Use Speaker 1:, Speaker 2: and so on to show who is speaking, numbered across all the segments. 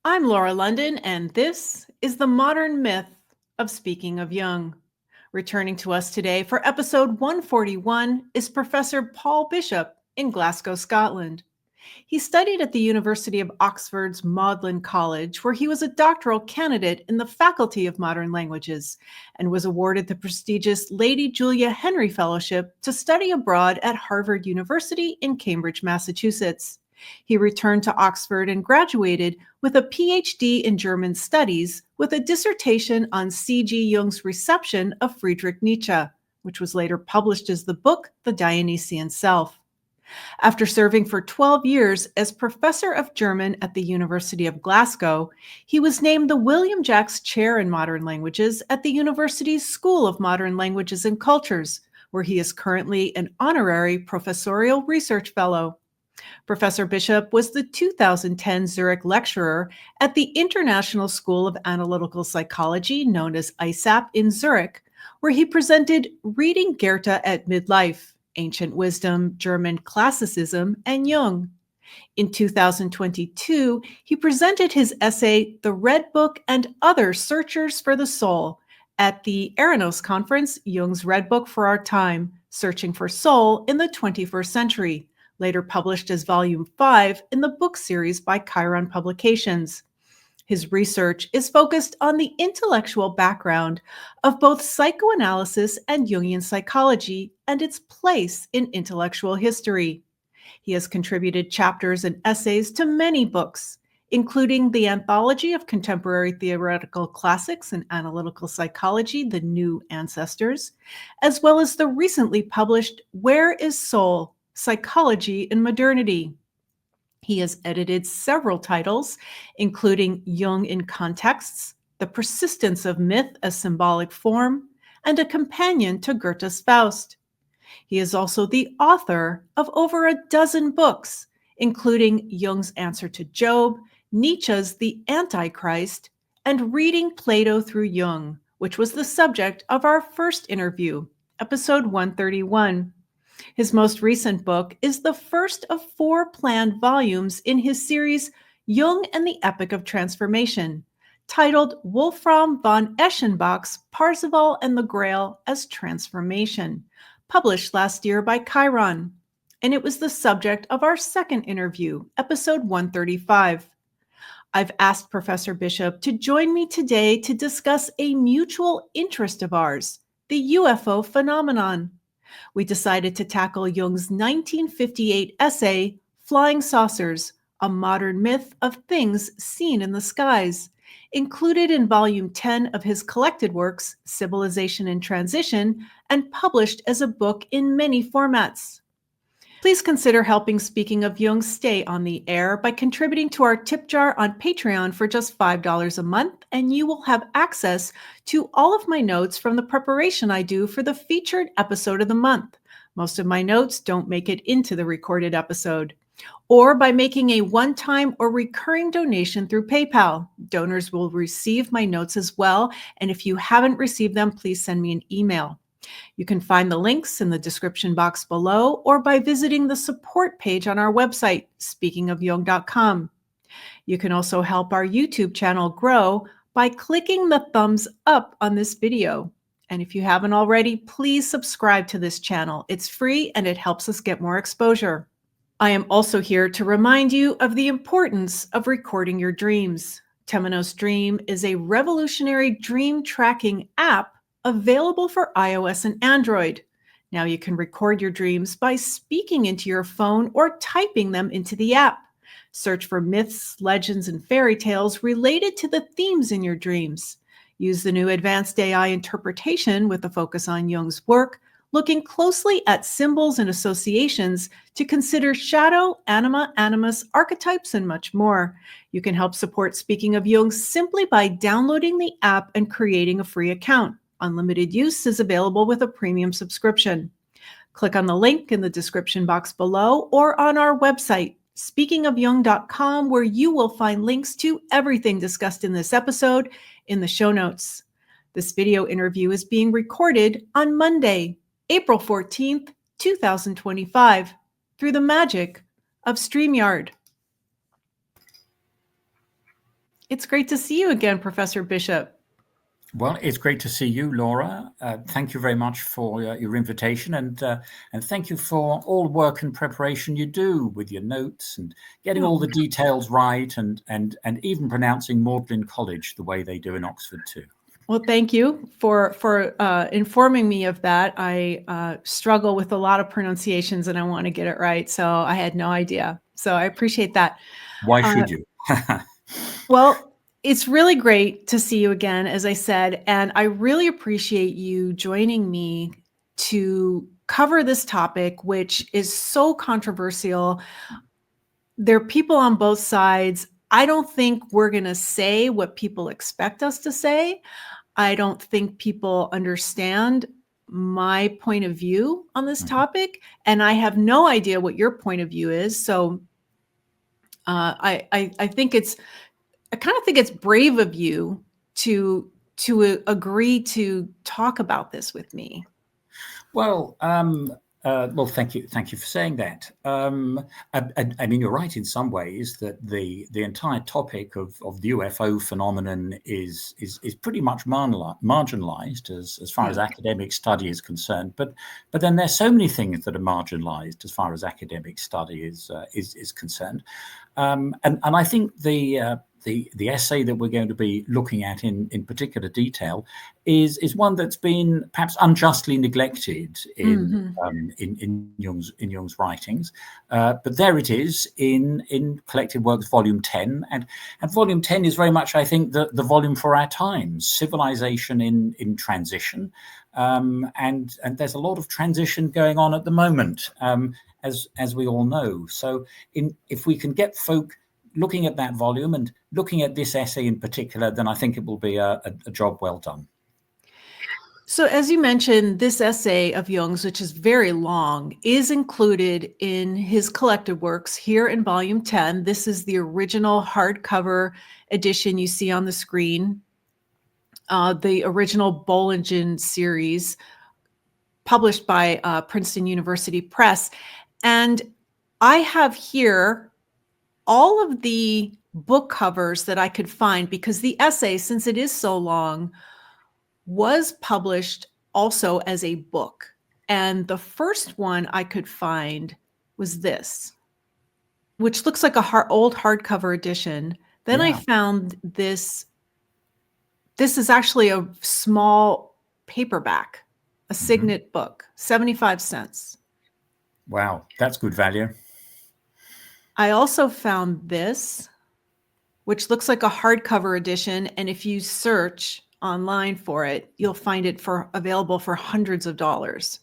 Speaker 1: I'm Laura London, and this is the modern myth of speaking of Jung. Returning to us today for episode 141 is Professor Paul Bishop in Glasgow, Scotland. He studied at the University of Oxford's Magdalen College, where he was a doctoral candidate in the Faculty of Modern Languages and was awarded the prestigious Lady Julia Henry Fellowship to study abroad at Harvard University in Cambridge, Massachusetts. He returned to Oxford and graduated with a Ph.D. in German studies with a dissertation on C.G. Jung's reception of Friedrich Nietzsche, which was later published as the book The Dionysian Self. After serving for 12 years as professor of German at the University of Glasgow, he was named the William Jacks Chair in Modern Languages at the university's School of Modern Languages and Cultures, where he is currently an honorary Professorial Research Fellow. Professor Bishop was the 2010 Zurich lecturer at the International School of Analytical Psychology, known as ISAP, in Zurich, where he presented Reading Goethe at Midlife, Ancient Wisdom, German Classicism, and Jung. In 2022, he presented his essay, The Red Book and Other Searchers for the Soul, at the Eranos Conference, Jung's Red Book for Our Time, Searching for Soul in the 21st Century, later published as Volume 5 in the book series by Chiron Publications. His research is focused on the intellectual background of both psychoanalysis and Jungian psychology and its place in intellectual history. He has contributed chapters and essays to many books, including the Anthology of Contemporary Theoretical Classics and Analytical Psychology, The New Ancestors, as well as the recently published Where is Soul? Psychology in Modernity. He has edited several titles, including Jung in Contexts, The Persistence of Myth as Symbolic Form, and a companion to Goethe's Faust. He is also the author of over a dozen books, including Jung's Answer to Job, Nietzsche's The Antichrist, and Reading Plato Through Jung, which was the subject of our first interview, episode 131. His most recent book is the first of 4 planned volumes in his series Jung and the Epic of Transformation, titled Wolfram von Eschenbach's Parzival and the Grail as Transformation, published last year by Chiron, and it was the subject of our second interview, episode 135. I've asked Professor Bishop to join me today to discuss a mutual interest of ours, the UFO phenomenon. We decided to tackle Jung's 1958 essay, Flying Saucers, a Modern Myth of Things Seen in the Skies, included in Volume 10 of his collected works, Civilization in Transition, and published as a book in many formats. Please consider helping Speaking of Jung stay on the air by contributing to our tip jar on Patreon for just $5 a month, and you will have access to all of my notes from the preparation I do for the featured episode of the month. Most of my notes don't make it into the recorded episode. Or by making a one-time or recurring donation through PayPal. Donors will receive my notes as well, and if you haven't received them, please send me an email. You can find the links in the description box below or by visiting the support page on our website, speakingofjung.com. You can also help our YouTube channel grow by clicking the thumbs up on this video. And if you haven't already, please subscribe to this channel. It's free and it helps us get more exposure. I am also here to remind you of the importance of recording your dreams. Temenos Dream is a revolutionary dream tracking app available for iOS and Android. Now you can record your dreams by speaking into your phone or typing them into the app. Search for myths, legends, and fairy tales related to the themes in your dreams. Use the new advanced AI interpretation with a focus on Jung's work, looking closely at symbols and associations to consider shadow, anima, animus, archetypes, and much more. You can help support Speaking of Jung simply by downloading the app and creating a free account. Unlimited use is available with a premium subscription. Click on the link in the description box below or on our website, speakingofjung.com, where you will find links to everything discussed in this episode in the show notes. This video interview is being recorded on Monday, April 14th, 2025, through the magic of StreamYard. It's great to see you again, Professor Bishop.
Speaker 2: Well, it's great to see you, Laura. Thank you very much for your invitation, and thank you for all the work and preparation you do with your notes and getting all the details right, and even pronouncing Magdalen College the way they do in Oxford too.
Speaker 1: Well, thank you for informing me of that. I struggle with a lot of pronunciations, and I want to get it right, so I had no idea. So I appreciate that.
Speaker 2: Why should you?
Speaker 1: Well, it's really great to see you again, as I said, and I really appreciate you joining me to cover this topic, which is so controversial. There are people on both sides. I don't think we're going to say what people expect us to say. I don't think people understand my point of view on this topic, and I have no idea what your point of view is. So I think I kind of think it's brave of you to agree to talk about this with me.
Speaker 2: Well, thank you for saying that. I mean, you're right in some ways that the entire topic of the UFO phenomenon is pretty much marginalized as far as academic study is concerned. But then there's so many things that are marginalized as far as academic study is concerned. And I think the essay that we're going to be looking at in particular detail is one that's been perhaps unjustly neglected in Jung's writings, but there it is in Collected Works Volume 10, and Volume 10 is very much, I think, the volume for our times, civilization in transition, and there's a lot of transition going on at the moment, as we all know. So if we can get folk looking at that volume and looking at this essay in particular, then I think it will be a job well done.
Speaker 1: So as you mentioned, this essay of Jung's, which is very long, is included in his collected works here in Volume 10. This is the original hardcover edition you see on the screen, the original Bollingen series published by Princeton University Press. And I have here all of the book covers that I could find, because the essay, since it is so long, was published also as a book. And the first one I could find was this, which looks like a old hardcover edition. Then I found this. This is actually a small paperback, a signet book, 75 cents.
Speaker 2: Wow, that's good value.
Speaker 1: I also found this, which looks like a hardcover edition. And if you search online for it, you'll find it available for hundreds of dollars.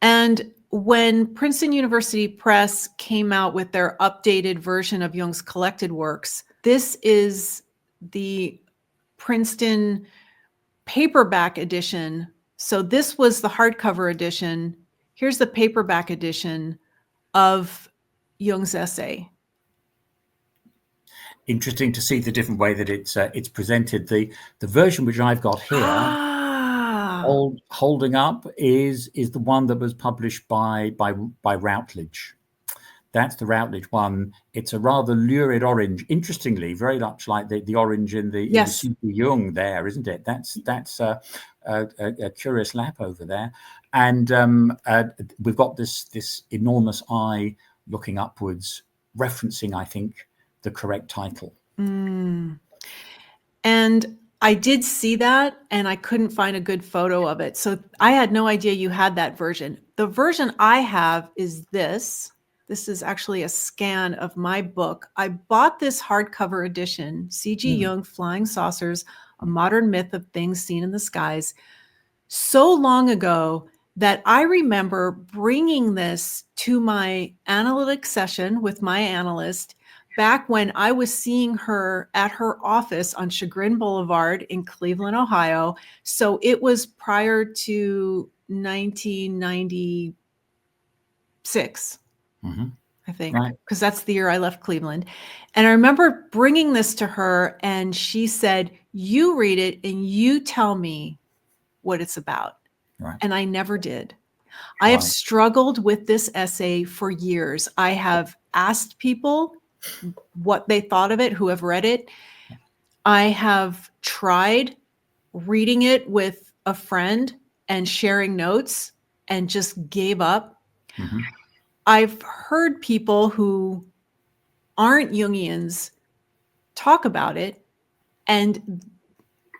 Speaker 1: And when Princeton University Press came out with their updated version of Jung's collected works, this is the Princeton paperback edition. So this was the hardcover edition. Here's the paperback edition of Jung's essay.
Speaker 2: Interesting to see the different way that it's presented. The version which I've got here, holding up, is the one that was published by Routledge. That's the Routledge one. It's a rather lurid orange. Interestingly, very much like the orange in the C.P. Jung there, isn't it? That's a curious lap over there. And we've got this enormous eye looking upwards, referencing, I think, the correct title.
Speaker 1: And I did see that, and I couldn't find a good photo of it. So I had no idea you had that version. The version I have is this. This is actually a scan of my book. I bought this hardcover edition, C.G. Jung, Flying Saucers, A Modern Myth of Things Seen in the Skies, so long ago that I remember bringing this to my analytic session with my analyst back when I was seeing her at her office on Chagrin Boulevard in Cleveland, Ohio. So it was prior to 1996. I think, because that's the year I left Cleveland. And I remember bringing this to her, and she said, "You read it and you tell me what it's about." And I never did. I have struggled with this essay for years. I have asked people what they thought of it, who have read it. I have tried reading it with a friend and sharing notes and just gave up.
Speaker 2: Mm-hmm.
Speaker 1: I've heard people who aren't Jungians talk about it, and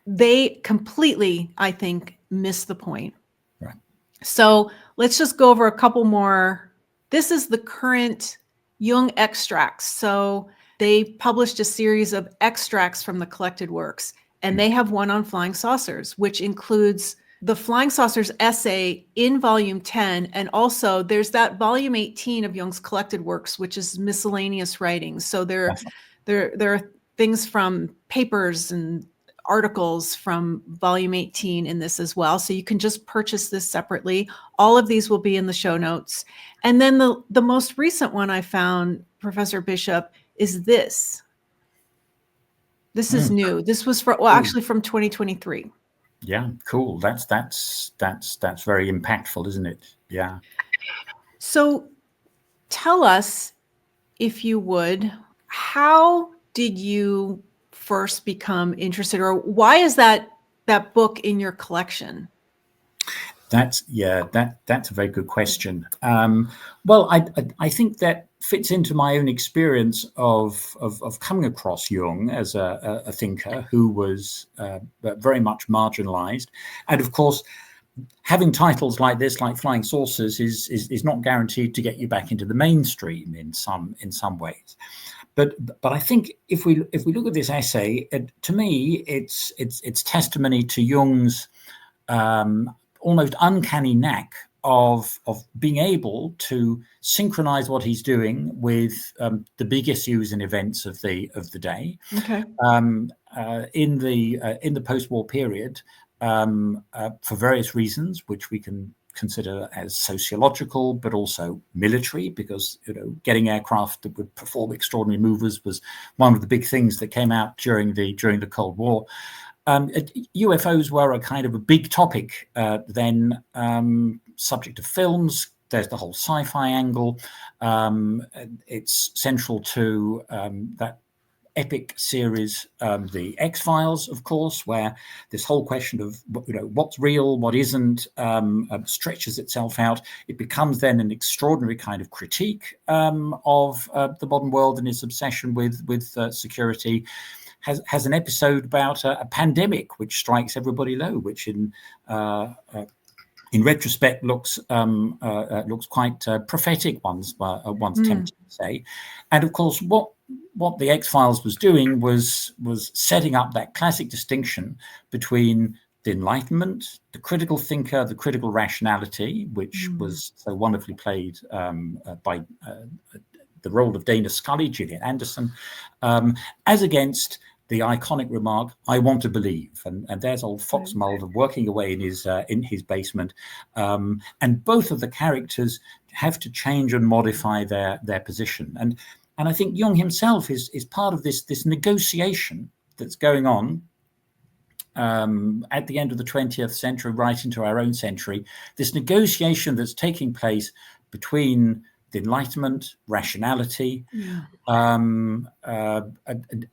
Speaker 1: they completely, I think, miss the point.
Speaker 2: Right.
Speaker 1: So let's just go over a couple more. This is the current Jung extracts. So they published a series of extracts from the collected works, and they have one on flying saucers, which includes the flying saucers essay in volume 10. And also there's that volume 18 of Jung's collected works, which is miscellaneous writings. So there are things from papers and articles from volume 18 in this as well. So you can just purchase this separately. All of these will be in the show notes. And then the most recent one I found, Professor Bishop, is this. This is new. This was actually from 2023.
Speaker 2: Yeah, cool. That's very impactful, isn't it? Yeah.
Speaker 1: So tell us, if you would, how did you first become interested, or why is that book in your collection?
Speaker 2: That's a very good question. Well, I think that fits into my own experience of coming across Jung as a thinker who was very much marginalized, and of course, having titles like this, like Flying Saucers, is not guaranteed to get you back into the mainstream in some ways. But I think if we look at this essay, to me, it's testimony to Jung's almost uncanny knack of being able to synchronize what he's doing with the big issues and events of the day.
Speaker 1: Okay.
Speaker 2: In the post-war period, for various reasons, which we can consider as sociological, but also military, because getting aircraft that would perform extraordinary maneuvers was one of the big things that came out during the Cold War. UFOs were a kind of a big topic then, subject to films. There's the whole sci-fi angle. It's central to that epic series, the X-Files, of course, where this whole question of what's real, what isn't, stretches itself out. It becomes then an extraordinary kind of critique of the modern world and its obsession with security. Has an episode about a pandemic which strikes everybody low, which in retrospect looks quite prophetic. One's tempted to say, and of course, what the X-Files was doing was setting up that classic distinction between the Enlightenment, the critical thinker, the critical rationality, which was so wonderfully played by the role of Dana Scully, Gillian Anderson, as against the iconic remark, "I want to believe," and there's old Fox Mulder working away in his basement, and both of the characters have to change and modify their position, and I think Jung himself is part of this negotiation that's going on at the end of the 20th century, right into our own century. This negotiation that's taking place between the Enlightenment, rationality, a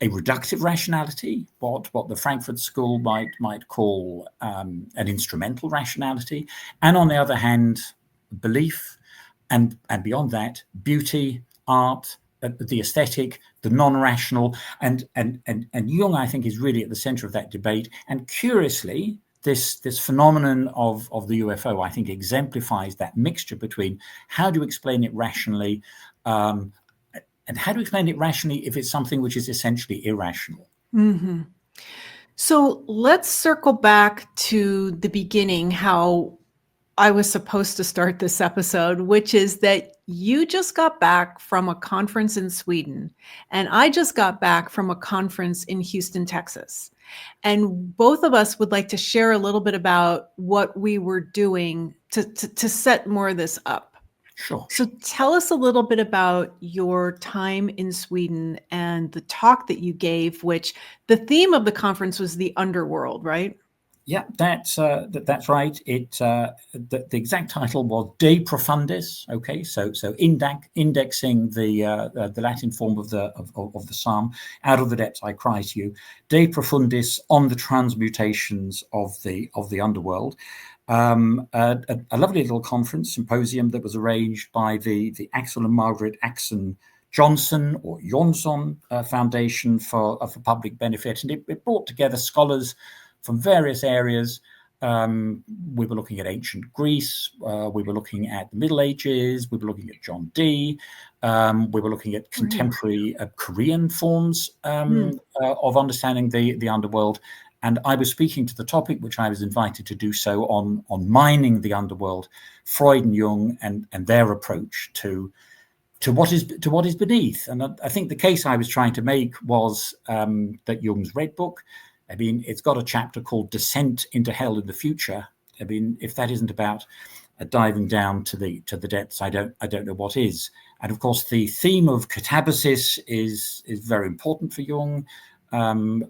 Speaker 2: reductive rationality, what the Frankfurt School might call an instrumental rationality, and on the other hand, belief, and beyond that, beauty, art, the aesthetic, the non-rational, and Jung, I think, is really at the center of that debate. And curiously, this phenomenon of the UFO, I think, exemplifies that mixture between how do you explain it rationally, and how do you explain it rationally if it's something which is essentially irrational.
Speaker 1: Mm-hmm. So let's circle back to the beginning, how I was supposed to start this episode, which is that you just got back from a conference in Sweden, and I just got back from a conference in Houston, Texas. And both of us would like to share a little bit about what we were doing to set more of this up.
Speaker 2: Sure.
Speaker 1: So tell us a little bit about your time in Sweden and the talk that you gave, which the theme of the conference was the underworld, right?
Speaker 2: Yeah, that's right. The exact title was De Profundis. Okay, so indexing the Latin form of the psalm, out of the depths I cry to you. De Profundis, on the transmutations of the underworld. A lovely little conference symposium that was arranged by the Axel and Margaret Axon Johnson or Johnson Foundation for public benefit, and it brought together scholars from various areas. We were looking at ancient Greece, we were looking at the Middle Ages, we were looking at John Dee, we were looking at contemporary Korean forms of understanding the underworld. And I was speaking to the topic, which I was invited to do so, on mining the underworld, Freud and Jung, and their approach to what is beneath. And I think the case I was trying to make was that Jung's Red Book, I mean, it's got a chapter called Descent into Hell in the Future. I mean, if that isn't about diving down to the depths, I don't know what is. And of course, the theme of catabasis is very important for Jung. There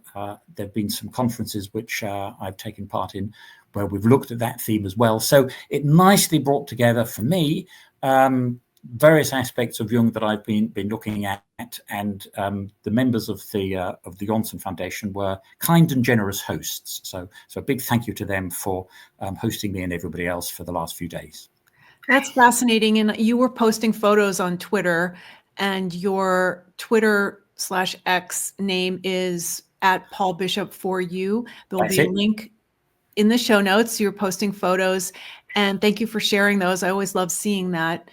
Speaker 2: have been some conferences which I've taken part in where we've looked at that theme as well. So it nicely brought together for me various aspects of Jung that I've been looking at, and the members of the Johnson Foundation were kind and generous hosts. So a big thank you to them for hosting me and everybody else for the last few days.
Speaker 1: That's fascinating. And you were posting photos on Twitter, and your Twitter/X name is @PaulBishop4U. There'll be a link in the show notes. You're posting photos, and thank you for sharing those. I always love seeing that.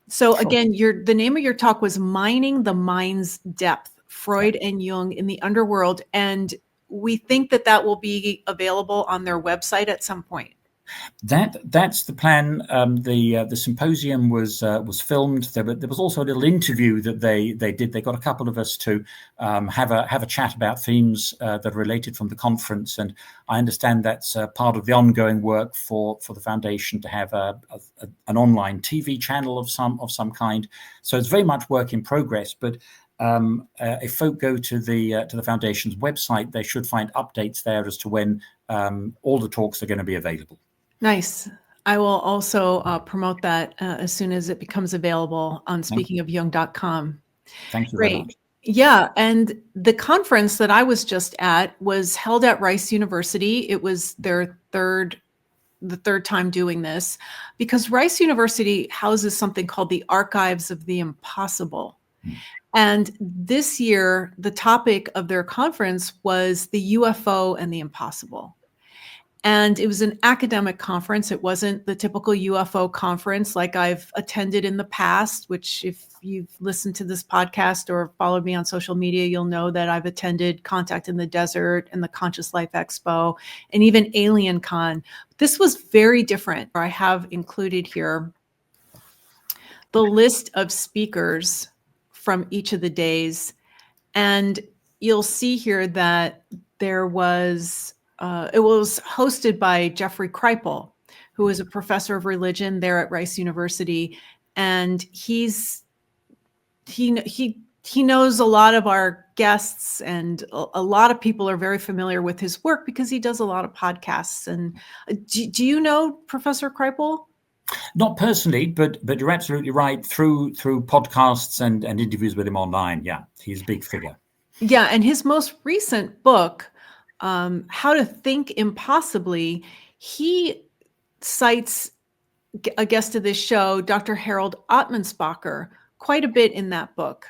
Speaker 1: So again, the name of your talk was Mining the Mind's Depth, Freud and Jung in the Underworld. And we think that will be available on their website at some point.
Speaker 2: That's the plan. The symposium was filmed. There was also a little interview that they did. They got a couple of us to have a chat about themes that are related from the conference, and I understand that's part of the ongoing work for the foundation to have an online TV channel of some kind. So it's very much work in progress. But if folk go to the foundation's website, they should find updates there as to when all the talks are going to be available.
Speaker 1: Nice. I will also promote that as soon as it becomes available on speakingofjung.com.
Speaker 2: Thank you very much.
Speaker 1: Yeah, and the conference that I was just at was held at Rice University. It was the third time doing this, because Rice University houses something called the Archives of the Impossible. And this year, the topic of their conference was the UFO and the impossible. And it was an academic conference. It wasn't the typical UFO conference like I've attended in the past, which if you've listened to this podcast or followed me on social media, you'll know that I've attended Contact in the Desert and the Conscious Life Expo and even Alien Con. This was very different. I have included here the list of speakers from each of the days. And you'll see here that there was it was hosted by Jeffrey Kripal, who is a professor of religion there at Rice University, and he knows a lot of our guests, and a lot of people are very familiar with his work because he does a lot of podcasts. And do you know Professor Kripal?
Speaker 2: Not personally, but you're absolutely right. Through podcasts and interviews with him online, yeah, he's a big figure.
Speaker 1: Yeah, and his most recent book, How to Think Impossibly, he cites a guest of this show, Dr. Harold Ottmansbacher, quite a bit in that book.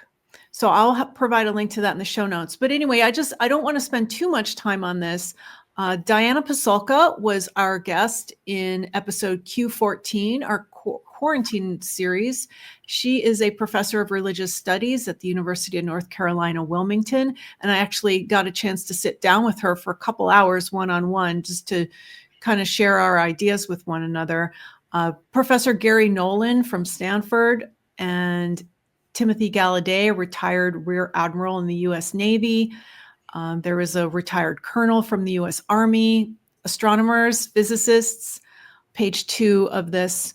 Speaker 1: So I'll provide a link to that in the show notes. But anyway, I don't want to spend too much time on this. Diana Pasulka was our guest in episode Q14, our quarantine series. She is a professor of religious studies at the University of North Carolina, Wilmington. And I actually got a chance to sit down with her for a couple hours one-on-one just to kind of share our ideas with one another. Professor Gary Nolan from Stanford and Timothy Gallaudet, a retired Rear Admiral in the U.S. Navy. There was a retired colonel from the U.S. Army, astronomers, physicists. Page 2 of this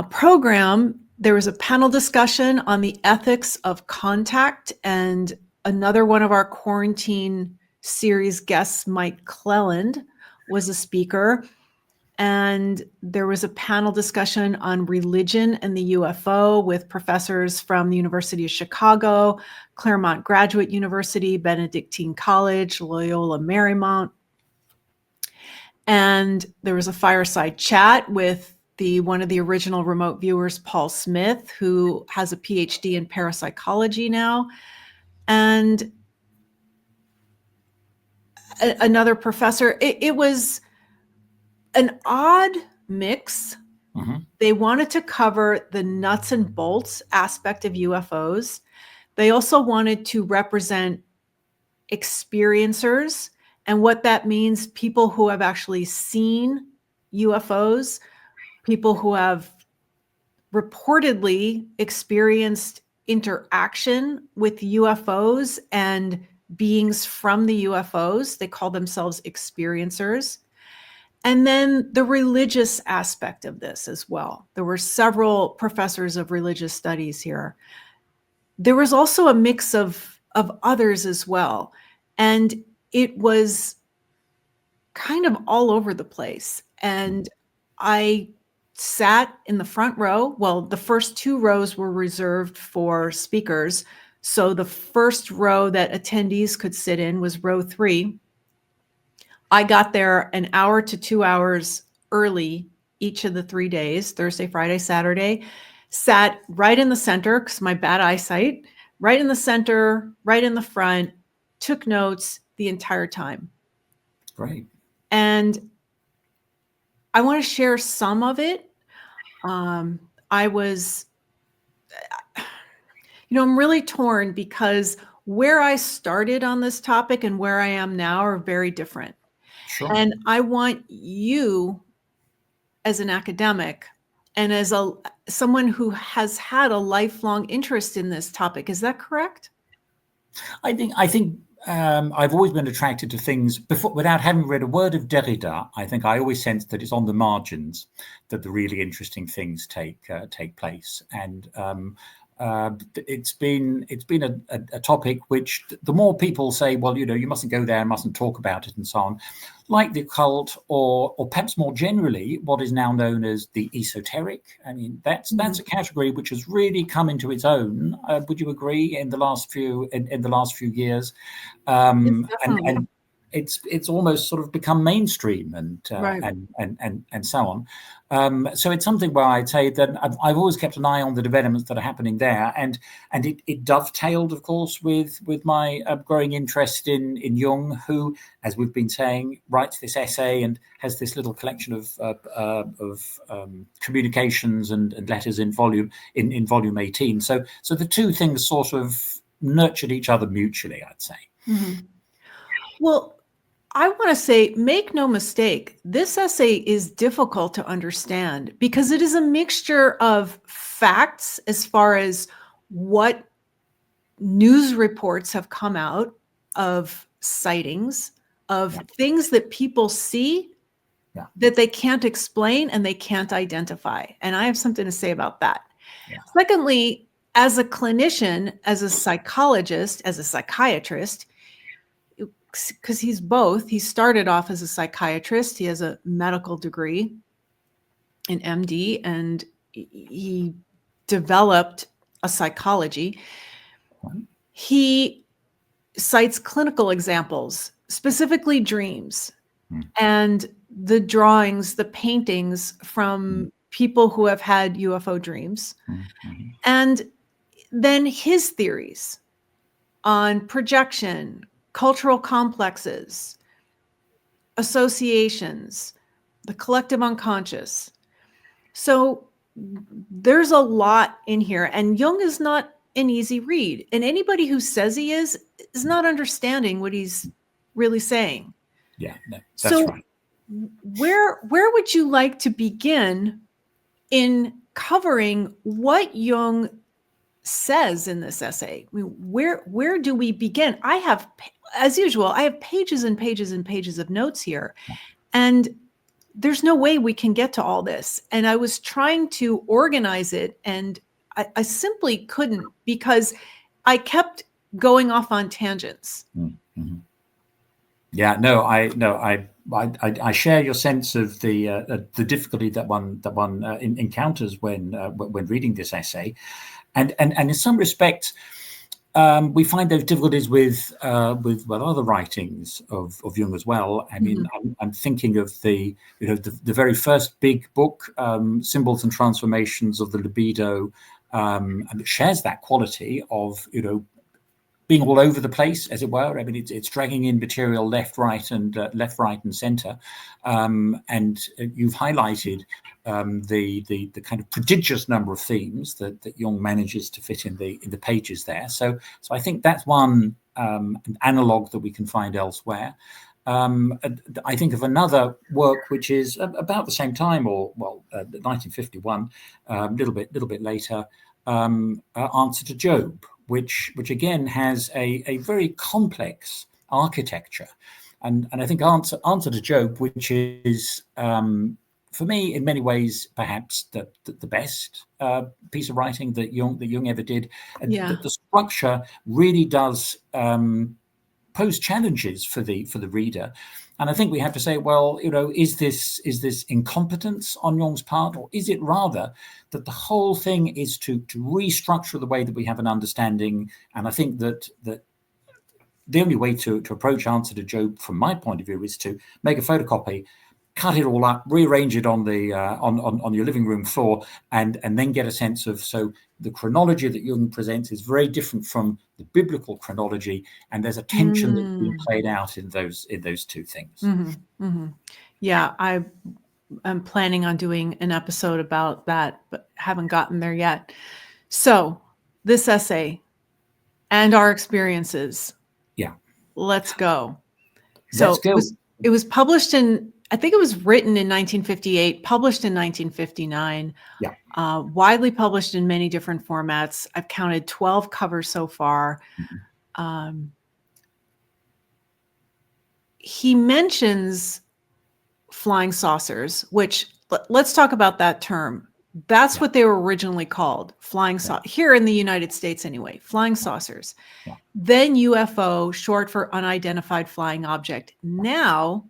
Speaker 1: program, there was a panel discussion on the ethics of contact, and another one of our quarantine series guests, Mike Cleland, was a speaker. And there was a panel discussion on religion and the UFO with professors from the University of Chicago, Claremont Graduate University, Benedictine College, Loyola Marymount. And there was a fireside chat with one of the original remote viewers, Paul Smith, who has a Ph.D. in parapsychology now. And another professor. It was an odd mix.
Speaker 2: Mm-hmm.
Speaker 1: They wanted to cover the nuts and bolts aspect of UFOs. They also wanted to represent experiencers and what that means, people who have actually seen UFOs, people who have reportedly experienced interaction with UFOs and beings from the UFOs. They call themselves experiencers. And then the religious aspect of this as well. There were several professors of religious studies here. There was also a mix of others as well. And it was kind of all over the place. And I sat in the front row. Well, the first 2 rows were reserved for speakers. So the first row that attendees could sit in was row 3. I got there an hour to 2 hours early each of the 3 days, Thursday, Friday, Saturday, sat right in the center because my bad eyesight, right in the center, right in the front, took notes the entire time.
Speaker 2: Great.
Speaker 1: And I want to share some of it. I was, I'm really torn because where I started on this topic and where I am now are very different.
Speaker 2: Sure.
Speaker 1: And I want you as an academic and as someone who has had a lifelong interest in this topic. Is that correct?
Speaker 2: I think I've always been attracted to things before, without having read a word of Derrida. I think I always sense that it's on the margins that the really interesting things take place, and it's been a topic which the more people say, well, you mustn't go there, mustn't talk about it, and so on, like the occult, or perhaps more generally, what is now known as the esoteric. I mean, that's a category which has really come into its own. Would you agree? In the last few years, and it's almost sort of become mainstream and
Speaker 1: right.
Speaker 2: and so on. So it's something where I'd say that I've always kept an eye on the developments that are happening there, and it dovetailed, of course, with my growing interest in Jung, who, as we've been saying, writes this essay and has this little collection of communications and letters in volume 18. So the two things sort of nurtured each other mutually, I'd say.
Speaker 1: Mm-hmm. Well, I want to say, make no mistake, this essay is difficult to understand because it is a mixture of facts as far as what news reports have come out of sightings, of things that people see that they can't explain and they can't identify. And I have something to say about that.
Speaker 2: Yeah.
Speaker 1: Secondly, as a clinician, as a psychologist, as a psychiatrist, because he's both. He started off as a psychiatrist. He has a medical degree, an MD, and he developed a psychology. He cites clinical examples, specifically dreams, and the drawings, the paintings from people who have had UFO dreams, and then his theories on projection, cultural complexes, associations, the collective unconscious. So there's a lot in here, and Jung is not an easy read. And anybody who says he is not understanding what he's really saying.
Speaker 2: Yeah, no, that's right.
Speaker 1: Where would you like to begin in covering what Jung says in this essay? I mean, where do we begin? I have, as usual, I have pages and pages and pages of notes here, and there's no way we can get to all this. And I was trying to organize it, and I simply couldn't because I kept going off on tangents.
Speaker 2: Yeah, no, I share your sense of the difficulty that one encounters when reading this essay, and in some respects, we find those difficulties with other writings of Jung as well. I mean, I'm thinking of the very first big book, Symbols and Transformations of the Libido, and it shares that quality of being all over the place, as it were. I mean, it's dragging in material left, right, and centre. And you've highlighted the kind of prodigious number of themes that Jung manages to fit in the pages there. So I think that's one an analogue that we can find elsewhere. I think of another work which is about the same time, 1951, a little bit later, Answer to Job, which again has a very complex architecture, and I think Answer to Job, which is for me in many ways perhaps the best piece of writing that Jung ever did.
Speaker 1: Yeah.
Speaker 2: The structure really does pose challenges for the reader. And I think we have to say, well, is this incompetence on Jung's part, or is it rather that the whole thing is to restructure the way that we have an understanding? And I think that the only way to approach Answer to Job, from my point of view, is to make a photocopy, cut it all up, rearrange it on the on your living room floor, and then get a sense of, so the chronology that Jung presents is very different from the biblical chronology, and there's a tension that's being played out in those two things.
Speaker 1: Yeah, I'm planning on doing an episode about that, but haven't gotten there yet. So this essay and our experiences.
Speaker 2: Yeah.
Speaker 1: Let's go. So
Speaker 2: Let's go.
Speaker 1: It was published I think it was written in 1958, published in 1959.
Speaker 2: Yeah.
Speaker 1: Widely published in many different formats. I've counted 12 covers so far. He mentions flying saucers, which let's talk about that term. That's what they were originally called, flying saucers, here in the United States anyway, flying saucers.
Speaker 2: Yeah.
Speaker 1: Then UFO, short for unidentified flying object. Now,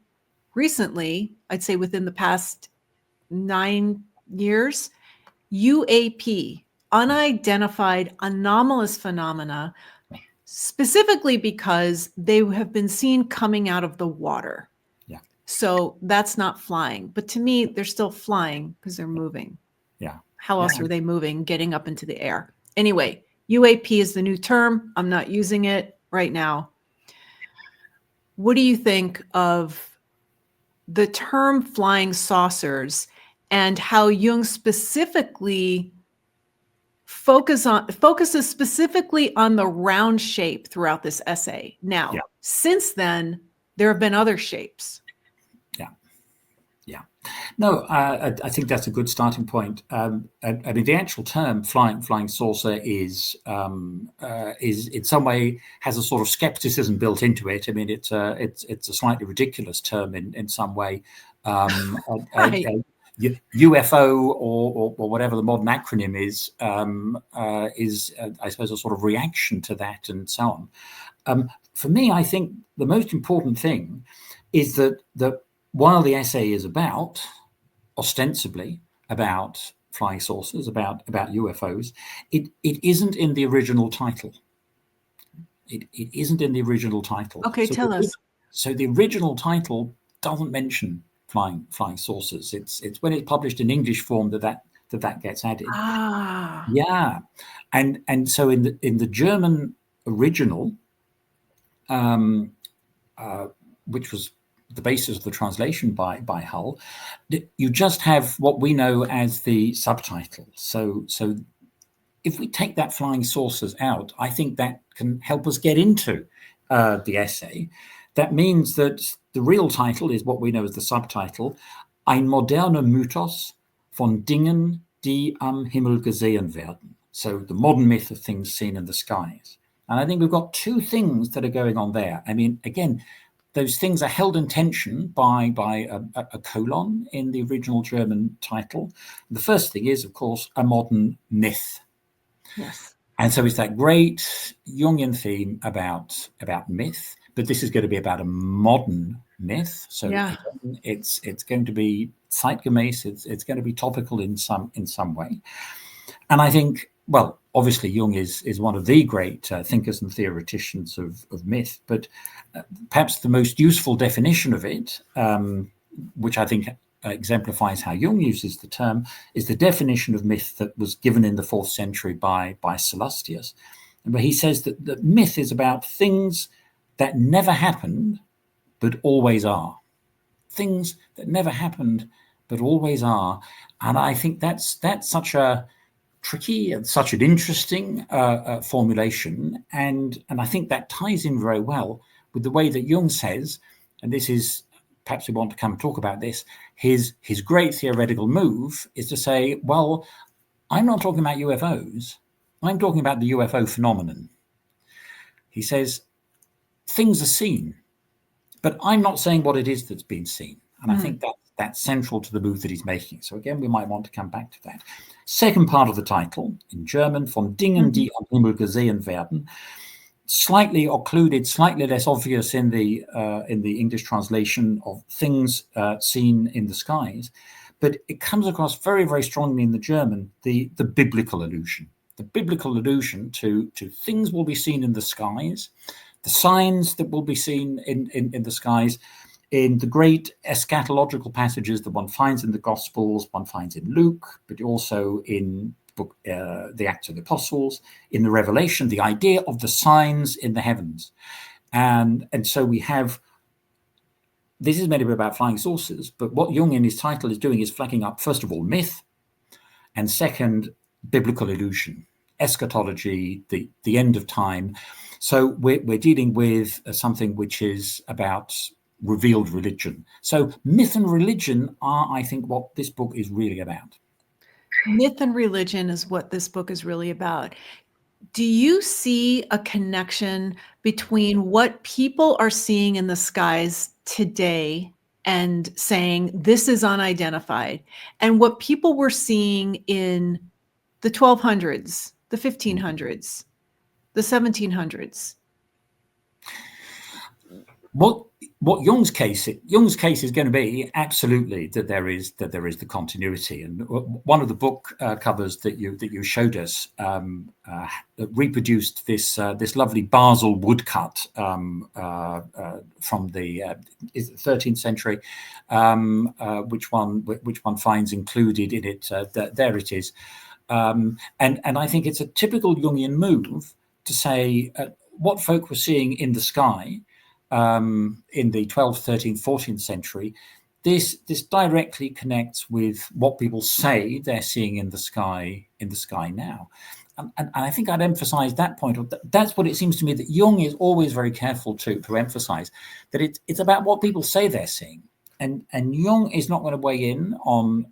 Speaker 1: recently, I'd say within the past 9 years, UAP, unidentified anomalous phenomena, specifically because they have been seen coming out of the water.
Speaker 2: Yeah.
Speaker 1: So that's not flying. But to me, they're still flying because they're moving.
Speaker 2: Yeah.
Speaker 1: How else are they moving, getting up into the air? Anyway, UAP is the new term. I'm not using it right now. What do you think of the term flying saucers and how Jung specifically focuses specifically on the round shape throughout this essay? Now, since then, there have been other shapes.
Speaker 2: No, I think that's a good starting point. I mean, the actual term flying saucer is in some way has a sort of skepticism built into it. I mean, it's a slightly ridiculous term in some way.
Speaker 1: Right.
Speaker 2: UFO or whatever the modern acronym is I suppose a sort of reaction to that and so on. For me, I think the most important thing is that while the essay is ostensibly about flying saucers, about UFOs, it isn't in the original title. It isn't in the original title.
Speaker 1: Okay, tell us.
Speaker 2: So the original title doesn't mention flying saucers. It's when it's published in English form that gets added. Yeah, and so in the German original, which was the basis of the translation by Hull, you just have what we know as the subtitle. So if we take that flying saucers out, I think that can help us get into the essay. That means that the real title is what we know as the subtitle, Ein moderner Mythos von Dingen, die am Himmel gesehen werden. So the modern myth of things seen in the skies. And I think we've got two things that are going on there. I mean, again, those things are held in tension by a colon in the original German title. The first thing is, of course, a modern myth.
Speaker 1: Yes.
Speaker 2: And so it's that great Jungian theme about myth, but this is going to be about a modern myth. So again, it's going to be zeitgemäß. It's going to be topical in some way. And I think, well, obviously Jung is one of the great thinkers and theoreticians of myth, but perhaps the most useful definition of it, which I think exemplifies how Jung uses the term, is the definition of myth that was given in the 4th century by Sallustius, where he says that myth is about things that never happened but always are. Things that never happened but always are. And I think that's such a tricky and such an interesting formulation, and I think that ties in very well with the way that Jung says, and this is, perhaps we want to come and talk about this, his great theoretical move is to say, well, I'm not talking about UFOs, I'm talking about the UFO phenomenon. He says, things are seen, but I'm not saying what it is that's been seen. And I think that's central to the move that he's making. So again, we might want to come back to that. Second part of the title, in German, von Dingen, die am Himmel gesehen werden, slightly occluded, slightly less obvious in the English translation of things seen in the skies, but it comes across very, very strongly in the German, the biblical allusion. The biblical allusion to things will be seen in the skies, the signs that will be seen in the skies, in the great eschatological passages that one finds in the Gospels, one finds in Luke, but also in the Acts of the Apostles, in the Revelation, the idea of the signs in the heavens. And so we have, this is meant to be about flying saucers, but what Jung in his title is doing is flagging up, first of all, myth, and second, biblical illusion, eschatology, the end of time. So we're dealing with something which is about revealed religion. So myth and religion are, I think, what this book is really about.
Speaker 1: Myth and religion is what this book is really about. Do you see a connection between what people are seeing in the skies today and saying this is unidentified, and what people were seeing in the 1200s, the 1500s, the 1700s?
Speaker 2: What Jung's case is going to be absolutely that there is the continuity. And one of the book covers that you showed us reproduced this lovely Basel woodcut from the 13th century, which one finds included in it. There it is, and I think it's a typical Jungian move to say what folk were seeing in the sky. In the 12th, 13th, 14th century, this directly connects with what people say they're seeing in the sky now. And I think I'd emphasize that point. That's what it seems to me that Jung is always very careful to emphasize, that it's about what people say they're seeing. And Jung is not going to weigh in on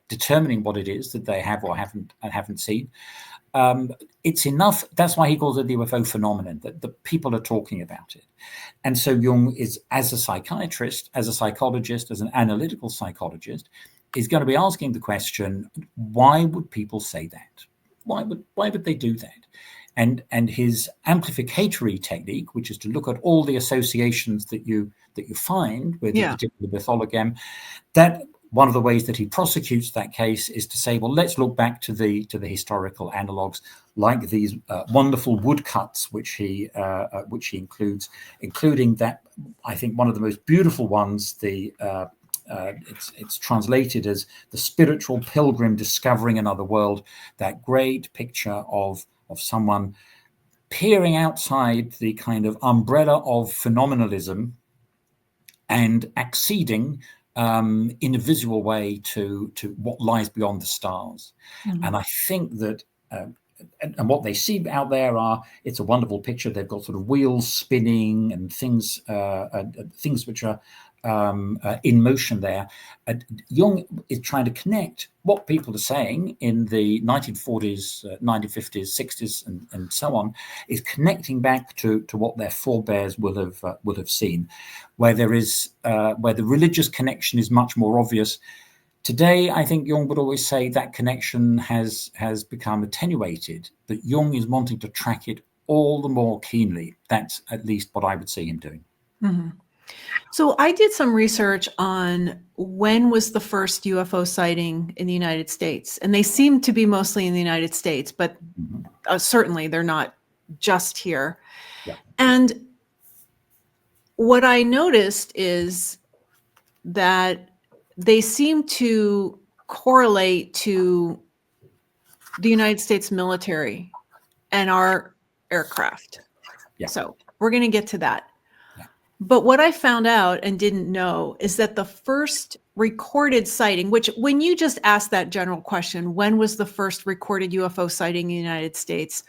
Speaker 2: determining what it is that they have or haven't seen. It's enough. That's why he calls it the UFO phenomenon, that the people are talking about it. And so Jung is, as a psychiatrist, as a psychologist, as an analytical psychologist, is going to be asking the question, why would people say that? Why would they do that? And his amplificatory technique, which is to look at all the associations that you find with a particular mythology, that one of the ways that he prosecutes that case is to say, well, let's look back to the historical analogues, like these wonderful woodcuts, which he includes, including that, I think, one of the most beautiful ones. It's translated as the spiritual pilgrim discovering another world. That great picture of someone peering outside the kind of umbrella of phenomenalism and acceding in a visual way to what lies beyond the stars. Mm-hmm. And I think that and what they see out there it's a wonderful picture. They've got sort of wheels spinning and things which are in motion there. Jung is trying to connect what people are saying in the 1940s, 1950s, 60s, and so on, is connecting back to what their forebears will have seen, where there is where the religious connection is much more obvious. Today, I think Jung would always say that connection has become attenuated, but Jung is wanting to track it all the more keenly. That's at least what I would see him doing.
Speaker 1: Mm-hmm. So I did some research on when was the first UFO sighting in the United States, and they seem to be mostly in the United States, but certainly they're not just here.
Speaker 2: Yeah.
Speaker 1: And what I noticed is that they seem to correlate to the United States military and our aircraft.
Speaker 2: Yeah.
Speaker 1: So we're going to get to that.
Speaker 2: Yeah.
Speaker 1: But what I found out and didn't know is that the first recorded sighting, which when you just asked that general question, when was the first recorded UFO sighting in the United States?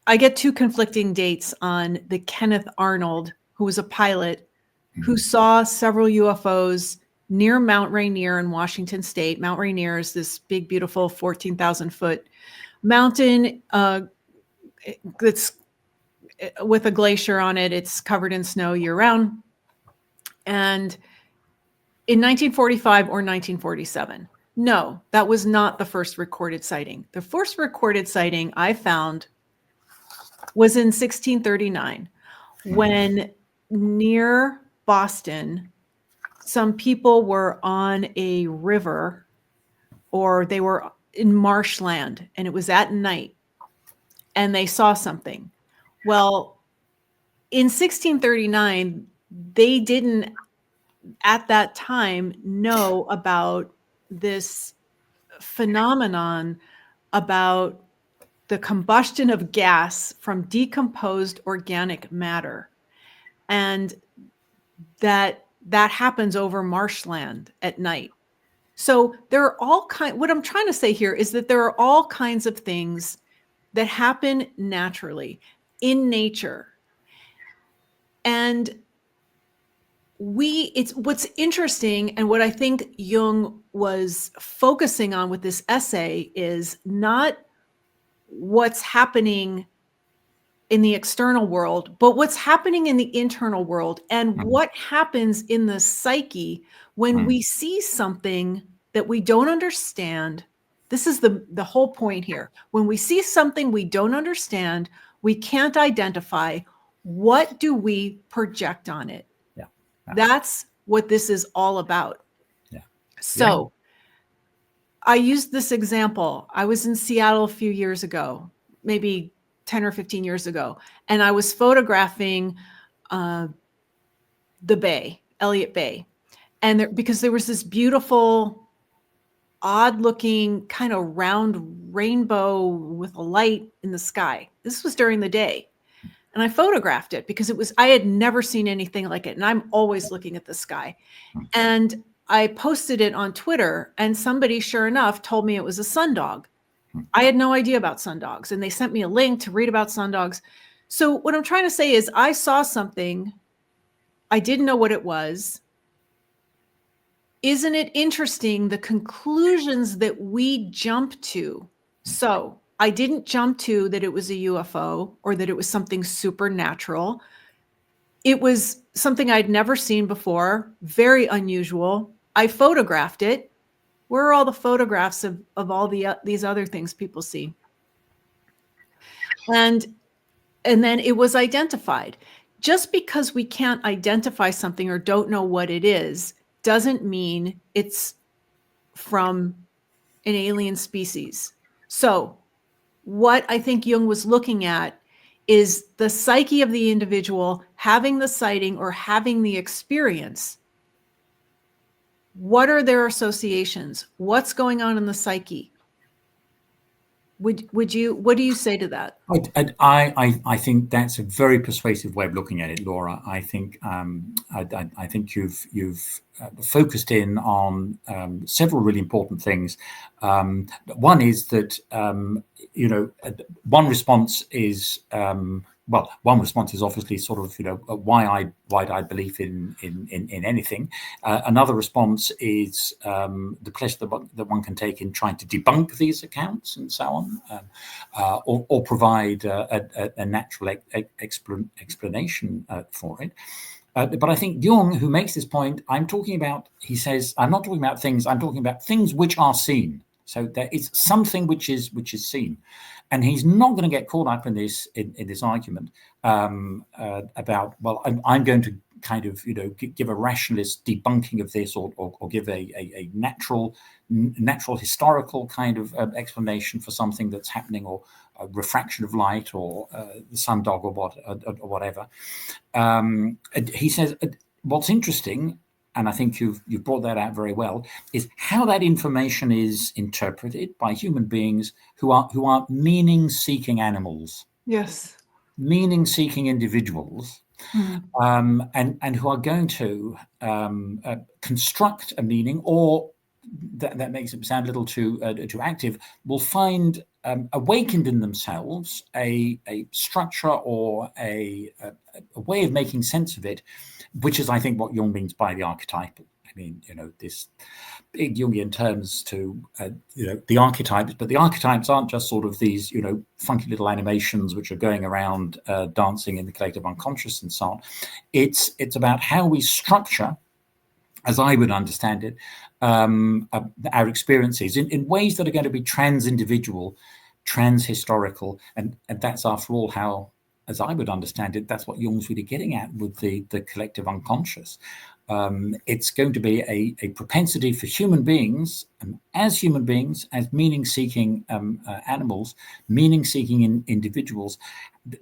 Speaker 1: I get two conflicting dates on the Kenneth Arnold, who was a pilot who saw several UFOs near Mount Rainier in Washington State. Mount Rainier is this big, beautiful 14,000-foot mountain that's with a glacier on it. It's covered in snow year-round. And in 1945 or 1947, no, that was not the first recorded sighting. The first recorded sighting I found was in 1639, when near Boston, some people were on a river, or they were in marshland, and it was at night, and they saw something. Well, in 1639, they didn't at that time know about this phenomenon about the combustion of gas from decomposed organic matter, and that happens over marshland at night. So there are all kinds, what I'm trying to say here is that there are all kinds of things that happen naturally in nature. And it's what's interesting, and what I think Jung was focusing on with this essay is not what's happening in the external world, but what's happening in the internal world, and what happens in the psyche when we see something that we don't understand. This is the whole point here. When we see something we don't understand, we can't identify, what do we project on it?
Speaker 2: Yeah.
Speaker 1: That's what this is all about.
Speaker 2: Yeah.
Speaker 1: So I used this example. I was in Seattle a few years ago, maybe 10 or 15 years ago, and I was photographing the bay, Elliott Bay. And because there was this beautiful, odd-looking, kind of round rainbow with a light in the sky. This was during the day. And I photographed it because I had never seen anything like it. And I'm always looking at the sky. And I posted it on Twitter, and somebody, sure enough, told me it was a sundog. I had no idea about sundogs, and they sent me a link to read about sundogs. So what I'm trying to say is I saw something. I didn't know what it was. Isn't it interesting, the conclusions that we jump to? So I didn't jump to that it was a UFO or that it was something supernatural. It was something I'd never seen before, very unusual. I photographed it. Where are all the photographs of all these other things people see? And then it was identified. Just because we can't identify something or don't know what it is doesn't mean it's from an alien species. So what I think Jung was looking at is the psyche of the individual having the sighting or having the experience. What are their associations? What's going on in the psyche? What do you say to that?
Speaker 2: I think that's a very persuasive way of looking at it, Laura. I think I think you've focused in on several really important things. One is that one response is obviously sort of wide-eyed belief in anything. Another response is the pleasure that one can take in trying to debunk these accounts and so on, or provide a natural explanation for it. But I think Jung, who makes this point, he says, I'm not talking about things, I'm talking about things which are seen. So there is something which is seen, and he's not going to get caught up in this argument about, well, I'm going to kind of give a rationalist debunking of this, or give a natural historical kind of explanation for something that's happening, or a refraction of light, or the sundog, or whatever. He says what's interesting, and I think you've brought that out very well, is how that information is interpreted by human beings who are meaning-seeking animals.
Speaker 1: Yes.
Speaker 2: Meaning-seeking individuals, and who are going to construct a meaning, or that makes it sound a little too active, will find awakened in themselves a structure, or a way of making sense of it, which is, I think, what Jung means by the archetypal. I mean, this big Jungian terms to the archetypes, but the archetypes aren't just sort of these funky little animations which are going around dancing in the collective unconscious and so on. It's about how we structure, as I would understand it, our experiences in ways that are going to be trans-individual, trans-historical, and that's, after all, how, as I would understand it, that's what Jung's really getting at with the collective unconscious. It's going to be a propensity for human beings, as meaning-seeking animals, meaning-seeking individuals,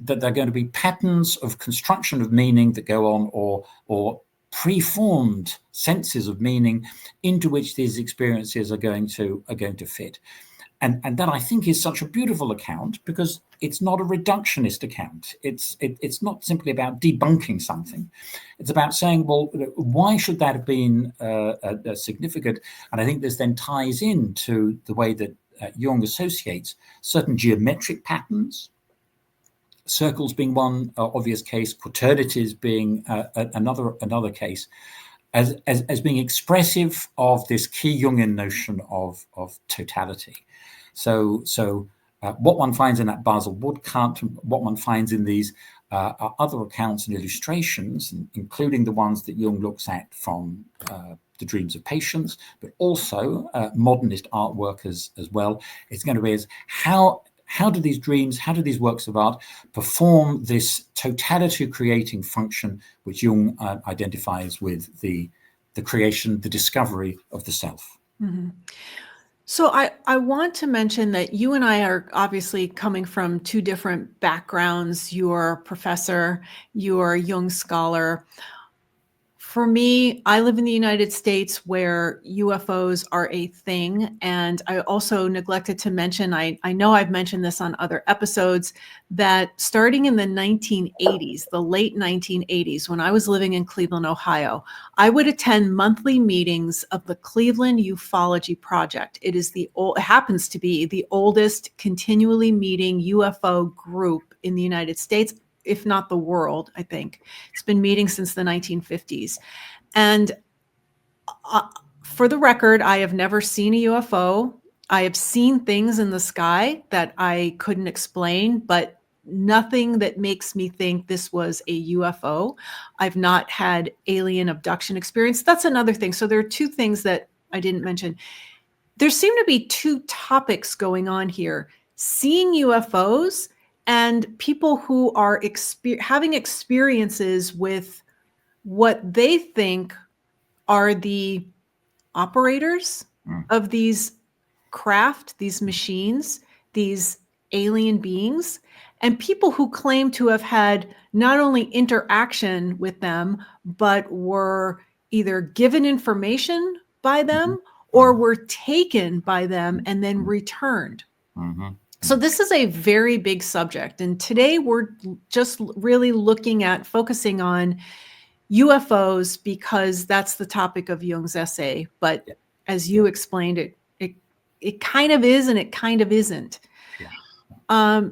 Speaker 2: that they're going to be patterns of construction of meaning that go on, or preformed senses of meaning into which these experiences are going to fit. And that, I think, is such a beautiful account, because it's not a reductionist account. It's not simply about debunking something. It's about saying, well, why should that have been significant? And I think this then ties into the way that Jung associates certain geometric patterns, circles being one obvious case, quaternities being another case, as being expressive of this key Jungian notion of totality. So what one finds in that Basel woodcut, what one finds in these other accounts and illustrations, including the ones that Jung looks at from the Dreams of Patience, but also modernist artwork as well, it's going to be as how do these dreams, how do these works of art perform this totality creating function which Jung identifies with the creation, the discovery of the self.
Speaker 1: Mm-hmm. So I want to mention that you and I are obviously coming from two different backgrounds. You're a professor, you're a Jung scholar. For me, I live in the United States, where UFOs are a thing. And I also neglected to mention, I know I've mentioned this on other episodes, that starting in the 1980s, the late 1980s, when I was living in Cleveland, Ohio, I would attend monthly meetings of the Cleveland Ufology Project. It happens to be the oldest continually meeting UFO group in the United States, if not the world, I think. It's been meeting since the 1950s. And for the record, I have never seen a UFO. I have seen things in the sky that I couldn't explain, but nothing that makes me think this was a UFO. I've not had alien abduction experience. That's another thing. So there are two things that I didn't mention. There seem to be two topics going on here: seeing UFOs and people who are having experiences with what they think are the operators of these craft, these machines, these alien beings, and people who claim to have had not only interaction with them, but were either given information by them or were taken by them and then returned. So this is a very big subject. And today we're just really focusing on UFOs because that's the topic of Jung's essay. But as you explained, it kind of is and it kind of isn't. I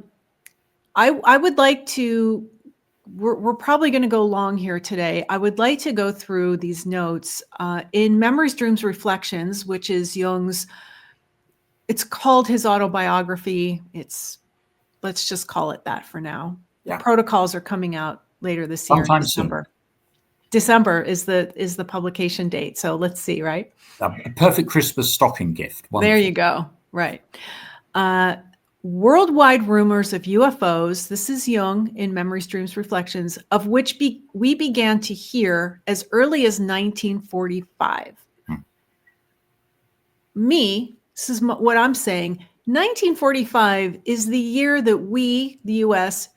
Speaker 1: would like to, we're probably going to go long here today. I would like to go through these notes in Memories, Dreams, Reflections, which is Jung's. It's called his autobiography. Let's just call it that for now. Yeah. The protocols are coming out later this year.
Speaker 2: Sometime
Speaker 1: in December.
Speaker 2: Soon.
Speaker 1: December is the publication date. So let's see, right?
Speaker 2: A perfect Christmas stocking gift.
Speaker 1: Wonderful. There you go. Right. Worldwide rumors of UFOs, this is Jung in Memories, Dreams, Reflections, of which we began to hear as early as 1945. This is what I'm saying, 1945 is the year that we, the US,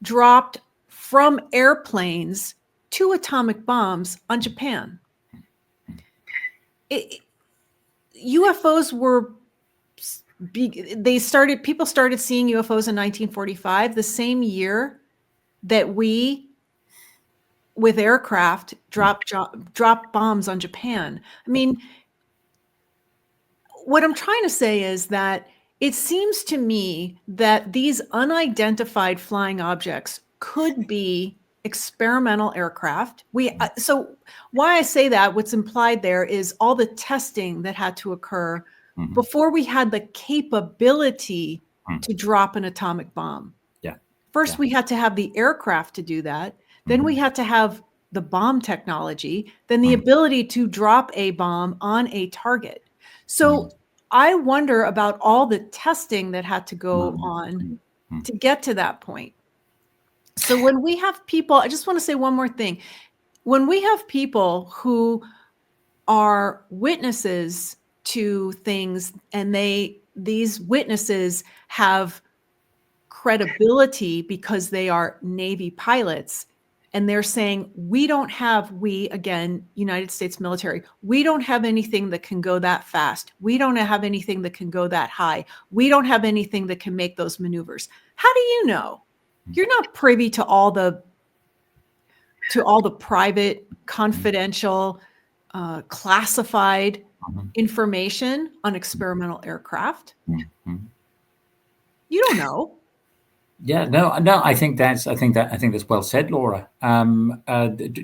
Speaker 1: dropped from airplanes 2 atomic bombs on Japan. UFOs were people started seeing UFOs in 1945, the same year that we, with aircraft, dropped bombs on Japan. I mean, what I'm trying to say is that it seems to me that these unidentified flying objects could be experimental aircraft. So why I say that, what's implied there is all the testing that had to occur before we had the capability to drop an atomic bomb. First, we had to have the aircraft to do that. Then we had to have the bomb technology, then the ability to drop a bomb on a target. So I wonder about all the testing that had to go on to get to that point. So when we have people, I just want to say one more thing. When we have people who are witnesses to things, and these witnesses have credibility because they are Navy pilots, and they're saying, again, United States military, we don't have anything that can go that fast. We don't have anything that can go that high. We don't have anything that can make those maneuvers. How do you know? You're not privy to all the private, confidential, classified information on experimental aircraft. You don't know.
Speaker 2: Yeah, no, I think that's well said, Laura.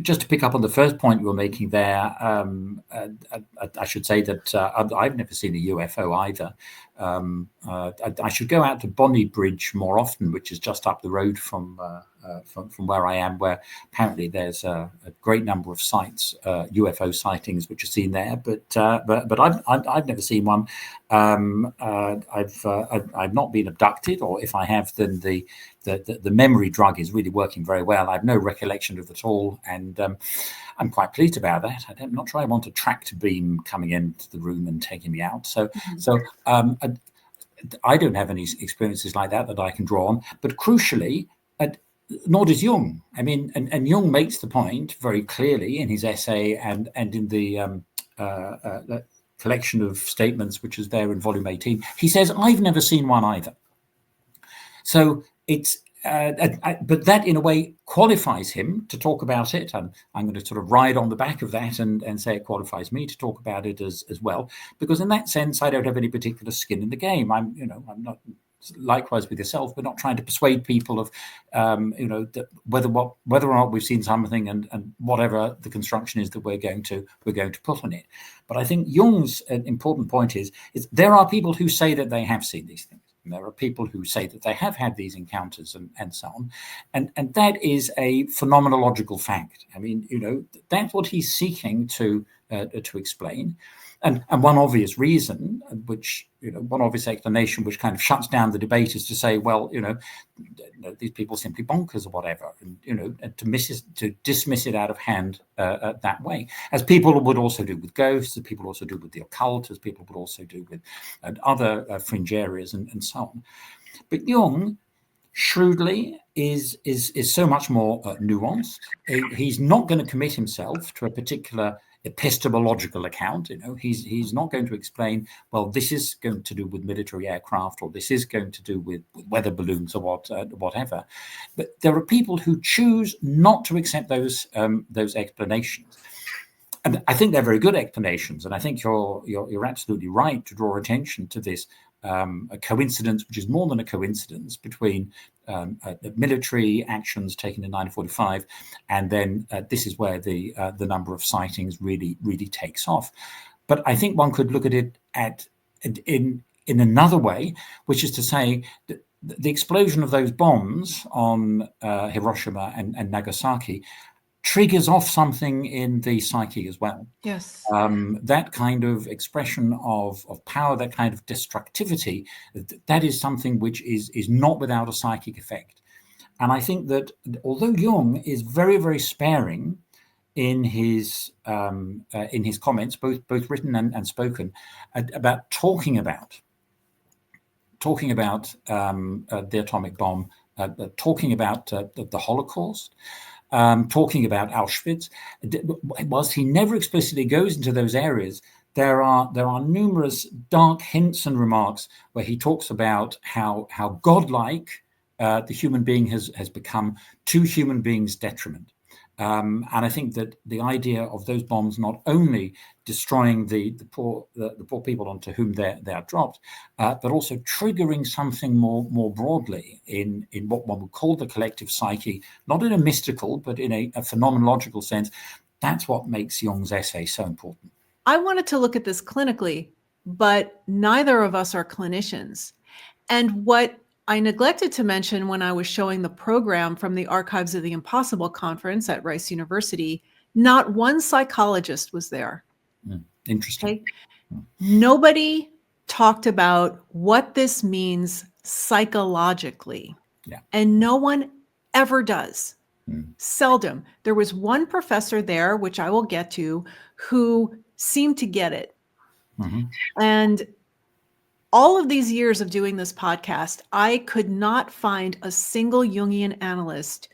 Speaker 2: Just to pick up on the first point you were making there, I should say that I've never seen a UFO either. I should go out to Bonnie Bridge more often, which is just up the road from where I am, where apparently there's a great number of sites, UFO sightings, which are seen there. But I've never seen one. I've not been abducted, or if I have, then the memory drug is really working very well. I have no recollection of it at all, and I'm quite pleased about that. I'm not sure I want a tractor beam coming into the room and taking me out. So I don't have any experiences like that I can draw on. But crucially, nor does Jung. I mean, and Jung makes the point very clearly in his essay and in the collection of statements, which is there in volume 18. He says, I've never seen one either. So it's, but that in a way qualifies him to talk about it. And I'm going to sort of ride on the back of that and say it qualifies me to talk about it as well, because in that sense, I don't have any particular skin in the game. I'm not, likewise with yourself, we're not trying to persuade people of, that whether or not we've seen something and whatever the construction is that we're going to put on it. But I think Jung's important point is there are people who say that they have seen these things. And there are people who say that they have had these encounters and so on. And that is a phenomenological fact. I mean, that's what he's seeking to explain. And one obvious reason, one obvious explanation, which kind of shuts down the debate, is to say, well, these people simply bonkers or whatever, and to dismiss it out of hand that way, as people would also do with ghosts, as people also do with the occult, as people would also do with other fringe areas and so on. But Jung, shrewdly, is so much more nuanced. He's not going to commit himself to a particular epistemological account. He's not going to explain, well, this is going to do with military aircraft, or this is going to do with weather balloons, or whatever. But there are people who choose not to accept those explanations. And I think they're very good explanations. And I think you're absolutely right to draw attention to this a coincidence, which is more than a coincidence, between military actions taken in 1945, and then this is where the number of sightings really takes off. But I think one could look at it in another way, which is to say that the explosion of those bombs on Hiroshima and Nagasaki triggers off something in the psyche as well.
Speaker 1: Yes.
Speaker 2: That kind of expression of power, that kind of destructivity, that is something which is not without a psychic effect. And I think that although Jung is very, very sparing in his comments, both written and spoken, about talking about the atomic bomb, talking about the Holocaust, talking about Auschwitz, whilst he never explicitly goes into those areas, there are numerous dark hints and remarks where he talks about how godlike the human being has become to human beings' detriment. And I think that the idea of those bombs not only destroying the poor people onto whom they are dropped, but also triggering something more broadly in what one would call the collective psyche, not in a mystical but in a phenomenological sense. That's what makes Jung's essay so important.
Speaker 1: I wanted to look at this clinically, but neither of us are clinicians. And what I neglected to mention when I was showing the program from the Archives of the Impossible conference at Rice University, not one psychologist was there.
Speaker 2: Interesting.
Speaker 1: Okay? Nobody talked about what this means psychologically.
Speaker 2: Yeah.
Speaker 1: And no one ever does. Seldom. There was one professor there, which I will get to, who seemed to get it. And all of these years of doing this podcast, I could not find a single Jungian analyst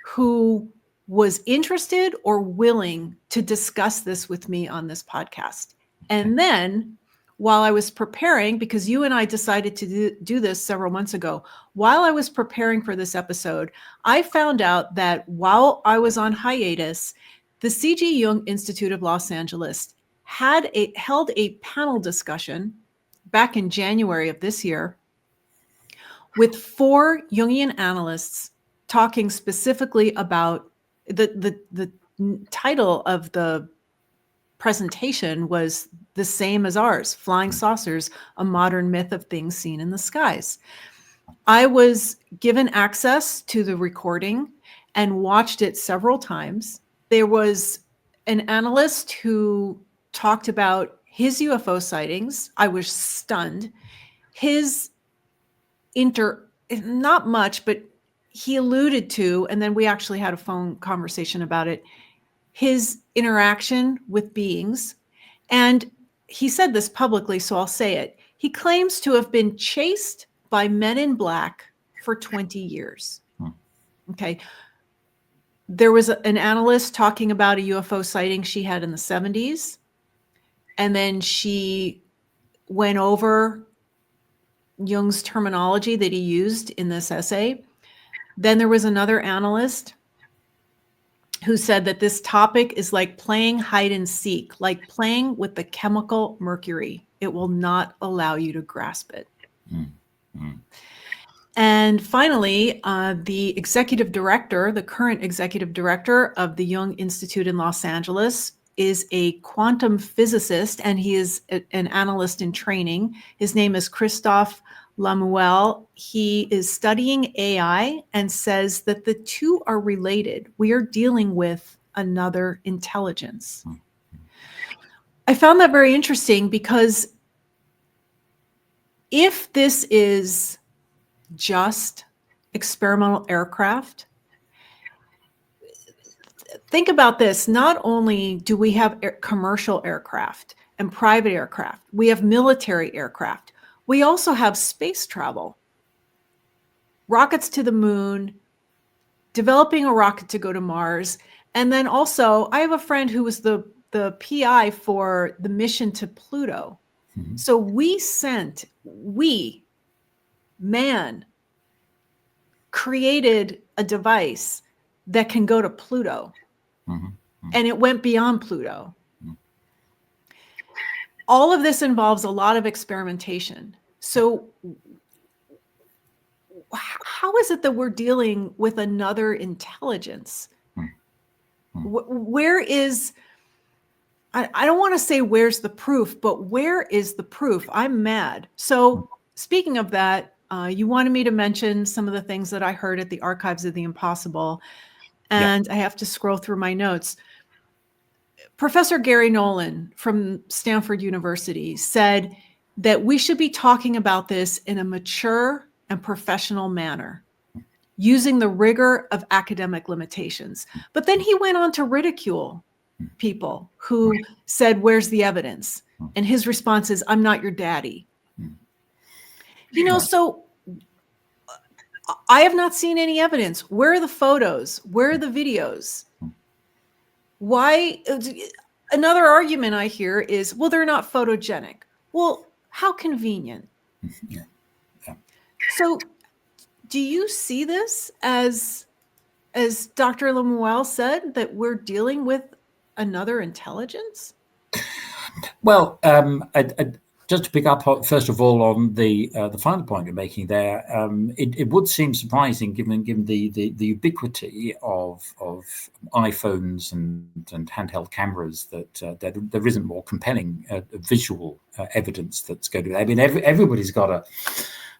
Speaker 1: who was interested or willing to discuss this with me on this podcast. And then while I was preparing, because you and I decided to do this several months ago, while I was preparing for this episode, I found out that while I was on hiatus, the C.G. Jung Institute of Los Angeles held a panel discussion back in January of this year with 4 Jungian analysts talking specifically about the title of the presentation was the same as ours, Flying Saucers, a Modern Myth of Things Seen in the Skies. I was given access to the recording and watched it several times. There was an analyst who talked about his UFO sightings. I was stunned. His not much, but he alluded to, and then we actually had a phone conversation about it, his interaction with beings. And he said this publicly, so I'll say it. He claims to have been chased by men in black for 20 years. Okay. There was an analyst talking about a UFO sighting she had in the 70s. And then she went over Jung's terminology that he used in this essay. Then there was another analyst who said that this topic is like playing hide and seek, like playing with the chemical mercury. It will not allow you to grasp it. And finally, the executive director, the current executive director of the Jung Institute in Los Angeles, is a quantum physicist, and he is an analyst in training. His name is Christophe Lamuel. He is studying AI and says that the two are related. We are dealing with another intelligence. I found that very interesting because if this is just experimental aircraft, think about this. Not only do we have commercial aircraft and private aircraft, we have military aircraft. We also have space travel, rockets to the moon, developing a rocket to go to Mars. And then also, I have a friend who was the PI for the mission to Pluto. So man, created a device that can go to Pluto. And it went beyond Pluto. All of this involves a lot of experimentation. So how is it that we're dealing with another intelligence? Where is, I don't want to say where's the proof, but where is the proof? I'm mad. So speaking of that, you wanted me to mention some of the things that I heard at the Archives of the Impossible. And I have to scroll through my notes. Professor Gary Nolan from Stanford University said that we should be talking about this in a mature and professional manner, using the rigor of academic limitations. But then he went on to ridicule people who said, "Where's the evidence?" And his response is, "I'm not your daddy." So I have not seen any evidence. Where are the photos? Where are the videos? Why? Another argument I hear is, well, they're not photogenic. Well, how convenient. So do you see this as Dr. Lemuel said, that we're dealing with another intelligence?
Speaker 2: Well, just to pick up first of all on the final point you're making there, it would seem surprising given the ubiquity of iPhones and handheld cameras that there isn't more compelling visual evidence that's going to. I mean, everybody's got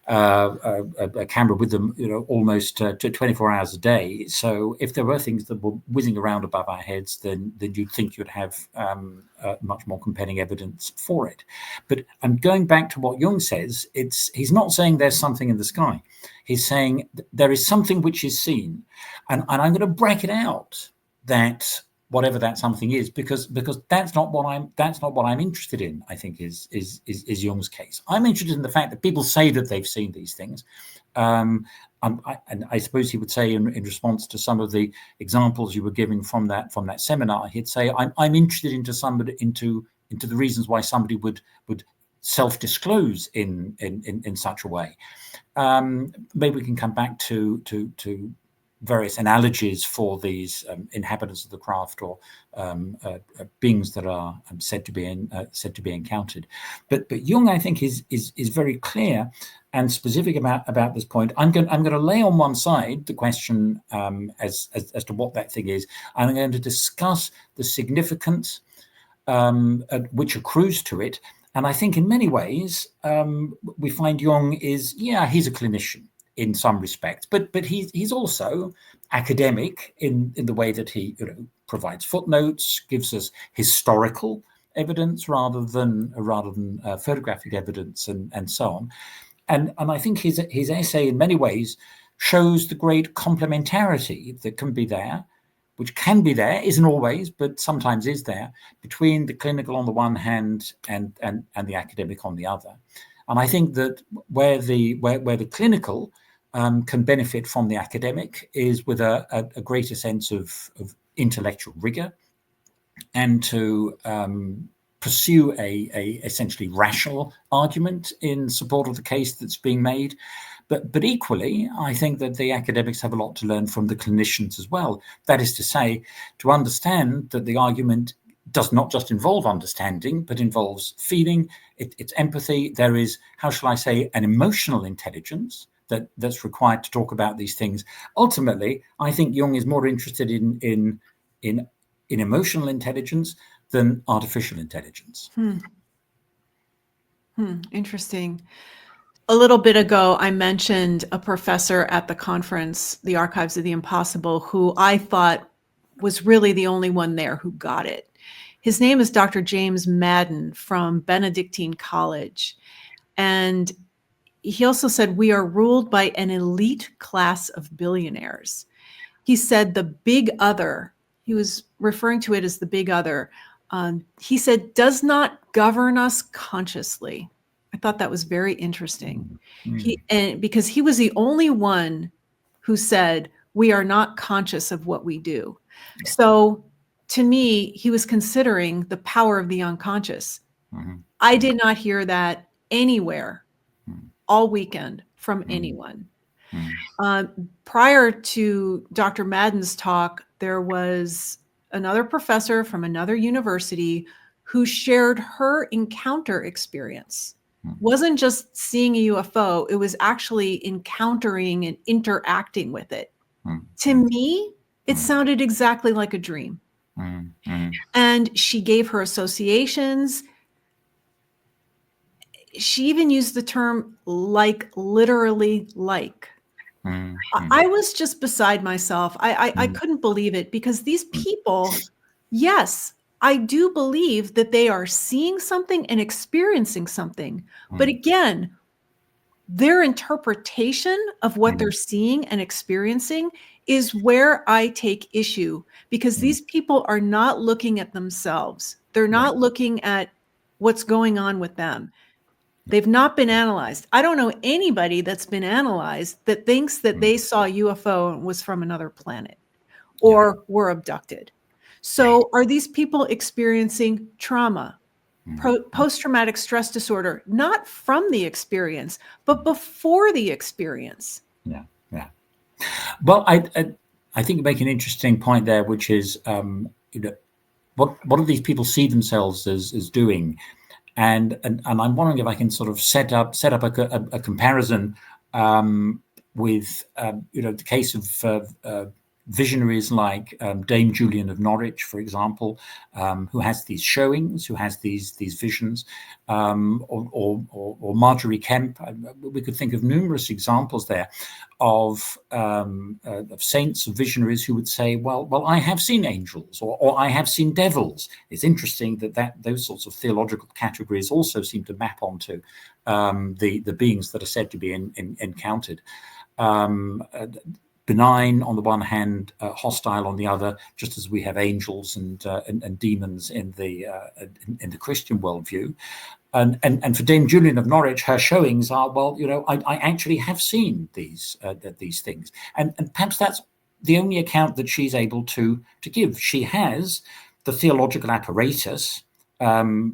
Speaker 2: a camera with them, almost 24 hours a day. So if there were things that were whizzing around above our heads, then you'd think you'd have much more compelling evidence for it. But I'm going back to what Jung says. He's not saying there's something in the sky. He's saying there is something which is seen, and I'm going to bracket out that whatever that something is, because that's not what I'm interested in. I think is Jung's case. I'm interested in the fact that people say that they've seen these things. And I suppose he would say in response to some of the examples you were giving from that seminar, he'd say, I'm interested into the reasons why somebody would self-disclose in such a way. Maybe we can come back to various analogies for these inhabitants of the craft or beings that are said to be encountered. But Jung, I think, is very clear and specific about this point. I'm going to lay on one side the question as to what that thing is. I'm going to discuss the significance which accrues to it. And I think in many ways we find Jung he's a clinician in some respects, but he's also academic in the way that he provides footnotes, gives us historical evidence rather than photographic evidence and so on. And I think his essay in many ways shows the great complementarity that can be there, which can be there, isn't always, but sometimes is there, between the clinical on the one hand and the academic on the other. And I think that where the clinical can benefit from the academic is with a greater sense of intellectual rigor and to pursue a essentially rational argument in support of the case that's being made. But equally, I think that the academics have a lot to learn from the clinicians as well. That is to say, to understand that the argument does not just involve understanding, but involves feeling, it's empathy. There is, how shall I say, an emotional intelligence that's required to talk about these things. Ultimately, I think Jung is more interested in emotional intelligence than artificial intelligence.
Speaker 1: Interesting. A little bit ago, I mentioned a professor at the conference, The Archives of the Impossible, who I thought was really the only one there who got it. His name is Dr. James Madden from Benedictine College. And he also said, we are ruled by an elite class of billionaires. He said the big other, he was referring to it as the big other. He said, does not govern us consciously. I thought that was very interesting. Because he was the only one who said, we are not conscious of what we do. So to me, he was considering the power of the unconscious. I did not hear that anywhere all weekend from anyone. Prior to Dr. Madden's talk, there was another professor from another university who shared her encounter experience. Wasn't just seeing a UFO, it was actually encountering and interacting with it. To me, it sounded exactly like a dream. And she gave her associations. She even used the term like, literally like. I was just beside myself. I couldn't believe it, because these people, yes, I do believe that they are seeing something and experiencing something. But again, their interpretation of what they're seeing and experiencing is where I take issue, because these people are not looking at themselves. They're not looking at what's going on with them. They've not been analyzed. I don't know anybody that's been analyzed that thinks that they saw a UFO and was from another planet or were abducted. So are these people experiencing trauma, post-traumatic stress disorder, not from the experience, but before the experience?
Speaker 2: Yeah. Well, I think you make an interesting point there, which is, what do these people see themselves as doing? And I'm wondering if I can sort of set up a comparison with the case of visionaries like Dame Julian of Norwich, for example, who has these showings, who has these visions, or Marjorie Kemp. We could think of numerous examples there of saints, of visionaries who would say, well, I have seen angels, or I have seen devils. It's interesting that those sorts of theological categories also seem to map onto the beings that are said to be encountered. Benign on the one hand, hostile on the other, just as we have angels and demons in the Christian worldview. And for Dame Julian of Norwich, her showings are, I actually have seen these things, and perhaps that's the only account that she's able to give. She has the theological apparatus,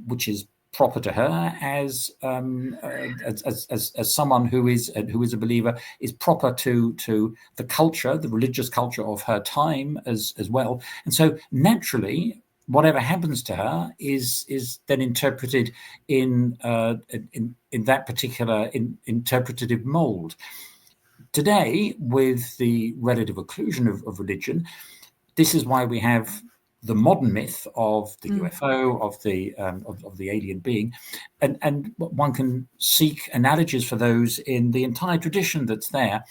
Speaker 2: which is proper to her as someone who is a believer, is proper to the culture, the religious culture of her time as well. And so naturally, whatever happens to her is then interpreted in that particular interpretative mold. Today, with the relative occlusion of religion, this is why we have the modern myth of the UFO, of the alien being, and one can seek analogies for those in the entire tradition that's there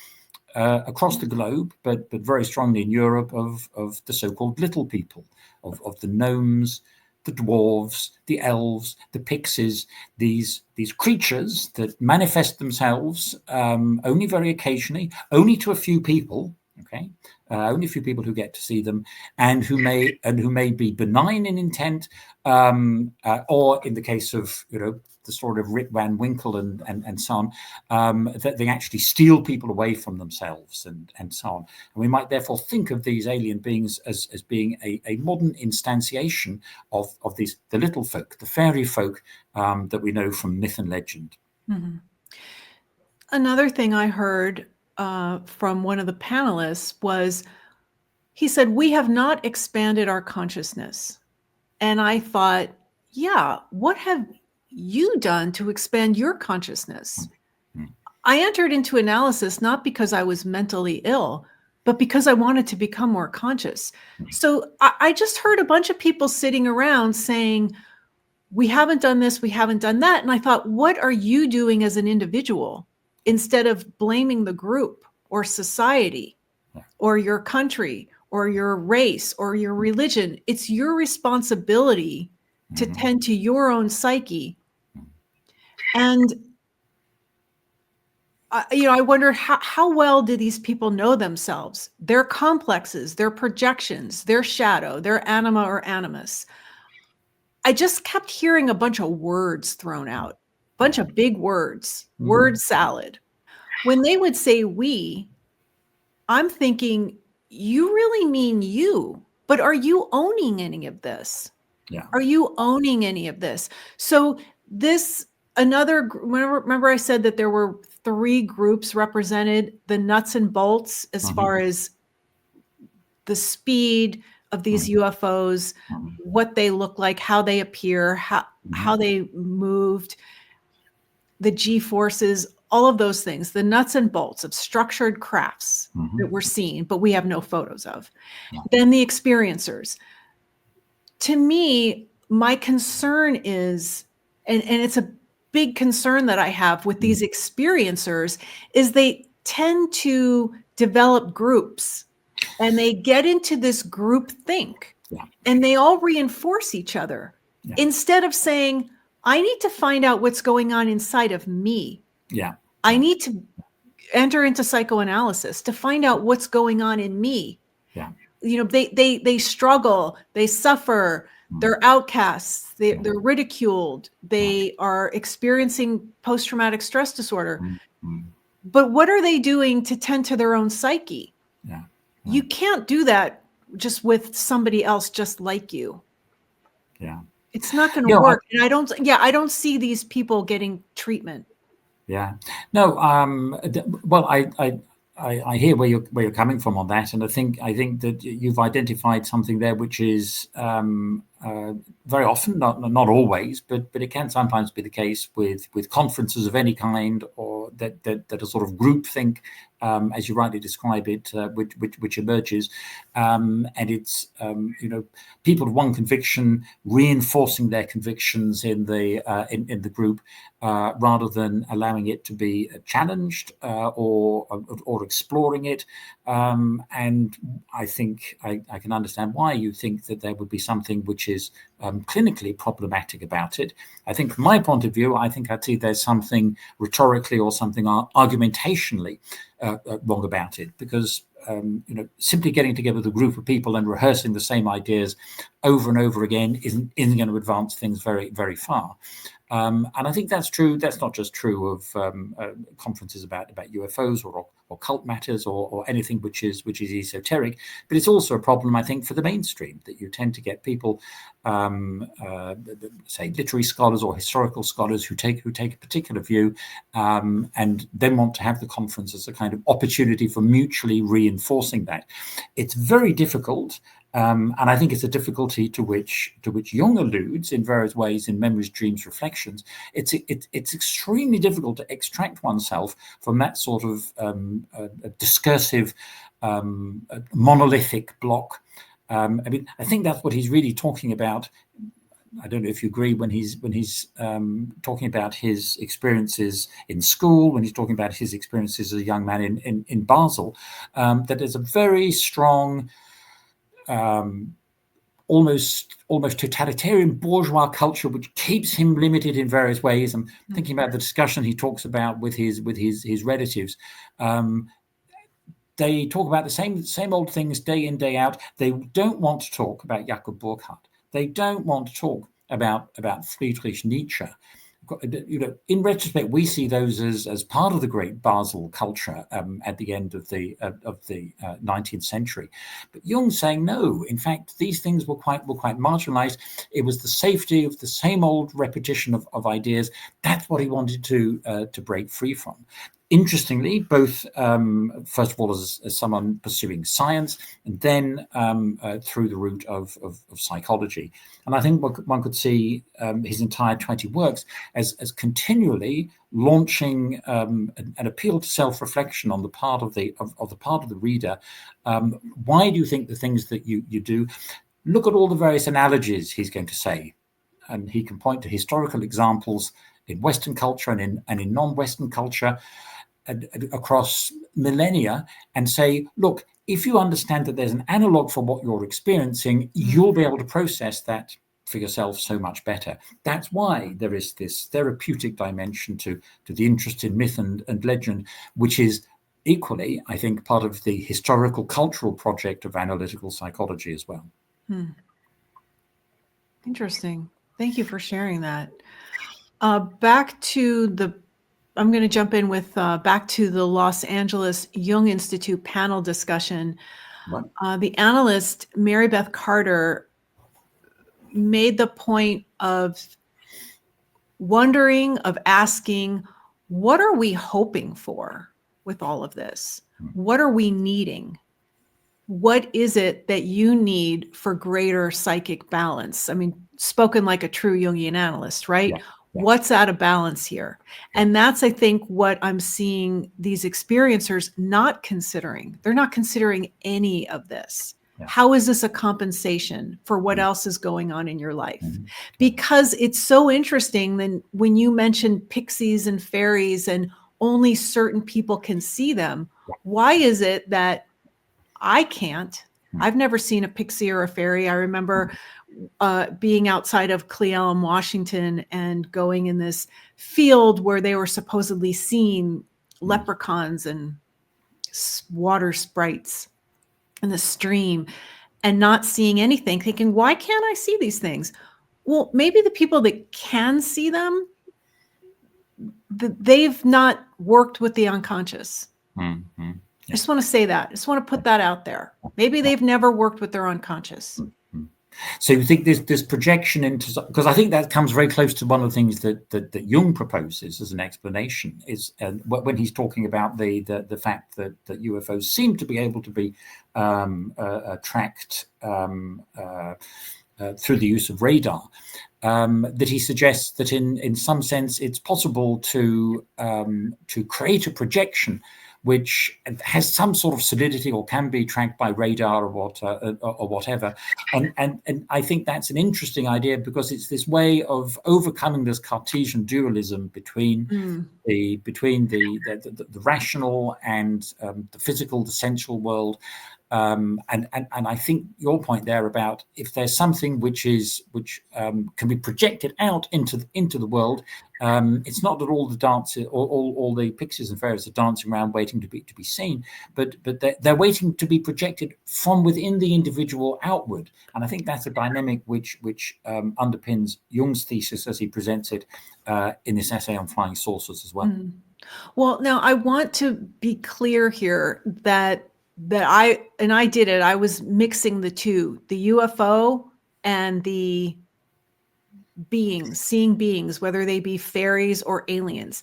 Speaker 2: across the globe, but very strongly in Europe, of the so-called little people, of the gnomes, the dwarves, the elves, the pixies, these creatures that manifest themselves only very occasionally, only to a few people. Okay, only a few people who get to see them, and who may be benign in intent, or in the case of the sort of Rip Van Winkle and so on, that they actually steal people away from themselves and so on. And we might therefore think of these alien beings as being a modern instantiation of the little folk, the fairy folk that we know from myth and legend.
Speaker 1: Mm-hmm. Another thing I heard from one of the panelists was, he said, we have not expanded our consciousness. And I thought, yeah, what have you done to expand your consciousness? I entered into analysis not because I was mentally ill, but because I wanted to become more conscious. So I just heard a bunch of people sitting around saying, we haven't done this, we haven't done that. And I thought, what are you doing as an individual, instead of blaming the group or society or your country or your race or your religion? It's your responsibility to tend to your own psyche. And I wonder how well do these people know themselves, their complexes, their projections, their shadow, their anima or animus. I just kept hearing a bunch of words thrown out, bunch of big words, word salad. When they would say we, I'm thinking, you really mean you, but are you owning any of this?
Speaker 2: Yeah.
Speaker 1: Are you owning any of this? So remember I said that there were 3 groups represented, the nuts and bolts, as far as the speed of these UFOs, what they look like, how they appear, how they moved, the G-forces, all of those things, the nuts and bolts of structured crafts that we're seeing, but we have no photos of. Then the experiencers. To me, my concern is, and it's a big concern that I have with these experiencers, is they tend to develop groups, and they get into this group think, and they all reinforce each other instead of saying, I need to find out what's going on inside of me. I need to enter into psychoanalysis to find out what's going on in me. They struggle, they suffer, they're outcasts, they're ridiculed, they are experiencing post-traumatic stress disorder. But what are they doing to tend to their own psyche? You can't do that just with somebody else just like you. It's not going to work. And I don't see these people getting treatment.
Speaker 2: No. Well, I hear where you're coming from on that, and I think that you've identified something there which is very often, not always, but it can sometimes be the case with conferences of any kind, or that a sort of groupthink, as you rightly describe it, which emerges, and it's people of one conviction reinforcing their convictions in the group, rather than allowing it to be challenged or exploring it. And I think I can understand why you think that there would be something which is clinically problematic about it. I think from my point of view, I'd see there's something rhetorically or something argumentationally wrong about it, because simply getting together with a group of people and rehearsing the same ideas over and over again isn't going to advance things very, very far. And I think that's true. That's not just true of conferences about UFOs or occult matters or anything which is esoteric, but it's also a problem, I think, for the mainstream, that you tend to get people, say literary scholars or historical scholars, who take a particular view, and then want to have the conference as a kind of opportunity for mutually reinforcing that. It's very difficult. And I think it's a difficulty to which Jung alludes in various ways in Memories, Dreams, Reflections. It's extremely difficult to extract oneself from that sort of discursive, monolithic block. I think that's what he's really talking about. I don't know if you agree, when he's talking about his experiences in school, when he's talking about his experiences as a young man in Basel, that there's a very strong, almost totalitarian bourgeois culture which keeps him limited in various ways. I'm thinking about the discussion he talks about with his relatives. They talk about the same old things day in, day out. They don't want to talk about Jakob Burckhardt. They don't want to talk about Friedrich Nietzsche. In retrospect, we see those as part of the great Basel culture at the end of the 19th century. But Jung's saying no. In fact, these things were quite marginalized. It was the safety of the same old repetition of ideas. That's what he wanted to break free from. Interestingly, both first of all as someone pursuing science, and then through the route of psychology. And I think one could see his entire 20 works as continually launching an appeal to self-reflection on the part of the reader. Why do you think the things that you do? Look at all the various analogies he's going to say, and he can point to historical examples in Western culture and in non-Western culture, across millennia, and say, look, if you understand that there's an analog for what you're experiencing, you'll be able to process that for yourself so much better. That's why there is this therapeutic dimension to the interest in myth and legend, which is equally, I think, part of the historical cultural project of analytical psychology as well.
Speaker 1: Interesting. Thank you for sharing that. I'm going to jump in with back to the Los Angeles Jung Institute panel discussion. The analyst Mary Beth Carter made the point of asking, what are we hoping for with all of this? What are we needing? What is it that you need for greater psychic balance? I mean, spoken like a true Jungian analyst, right? Yeah. What's out of balance here? And that's, I think, what I'm seeing these experiencers not considering. They're not considering any of this. Yeah. How is this a compensation for what else is going on in your life? Because it's so interesting then when you mentioned pixies and fairies and only certain people can see them. Why is it that I can't? I've never seen a pixie or a fairy. I remember being outside of Cle Elum, Washington, and going in this field where they were supposedly seeing leprechauns and water sprites in the stream, and not seeing anything, thinking, why can't I see these things? Well, maybe the people that can see them, they've not worked with the unconscious.
Speaker 2: Mm-hmm.
Speaker 1: I just want to say that. I just want to put that out there. Maybe they've never worked with their unconscious.
Speaker 2: So you think this projection into, because I think that comes very close to one of the things that Jung proposes as an explanation, is when he's talking about the fact that UFOs seem to be able to be tracked through the use of radar, that he suggests that in some sense it's possible to create a projection which has some sort of solidity or can be tracked by radar or whatever. And I think that's an interesting idea, because it's this way of overcoming this Cartesian dualism between the rational and the physical, the sensual world. And I think your point there about if there's something which can be projected out into the world, it's not that all the dancers, all the pixies and fairies are dancing around waiting to be seen, but they're waiting to be projected from within the individual outward. And I think that's a dynamic which underpins Jung's thesis as he presents it in this essay on flying saucers as well.
Speaker 1: Well, now I want to be clear here that I did it. I was mixing the two, the UFO and the seeing beings, whether they be fairies or aliens.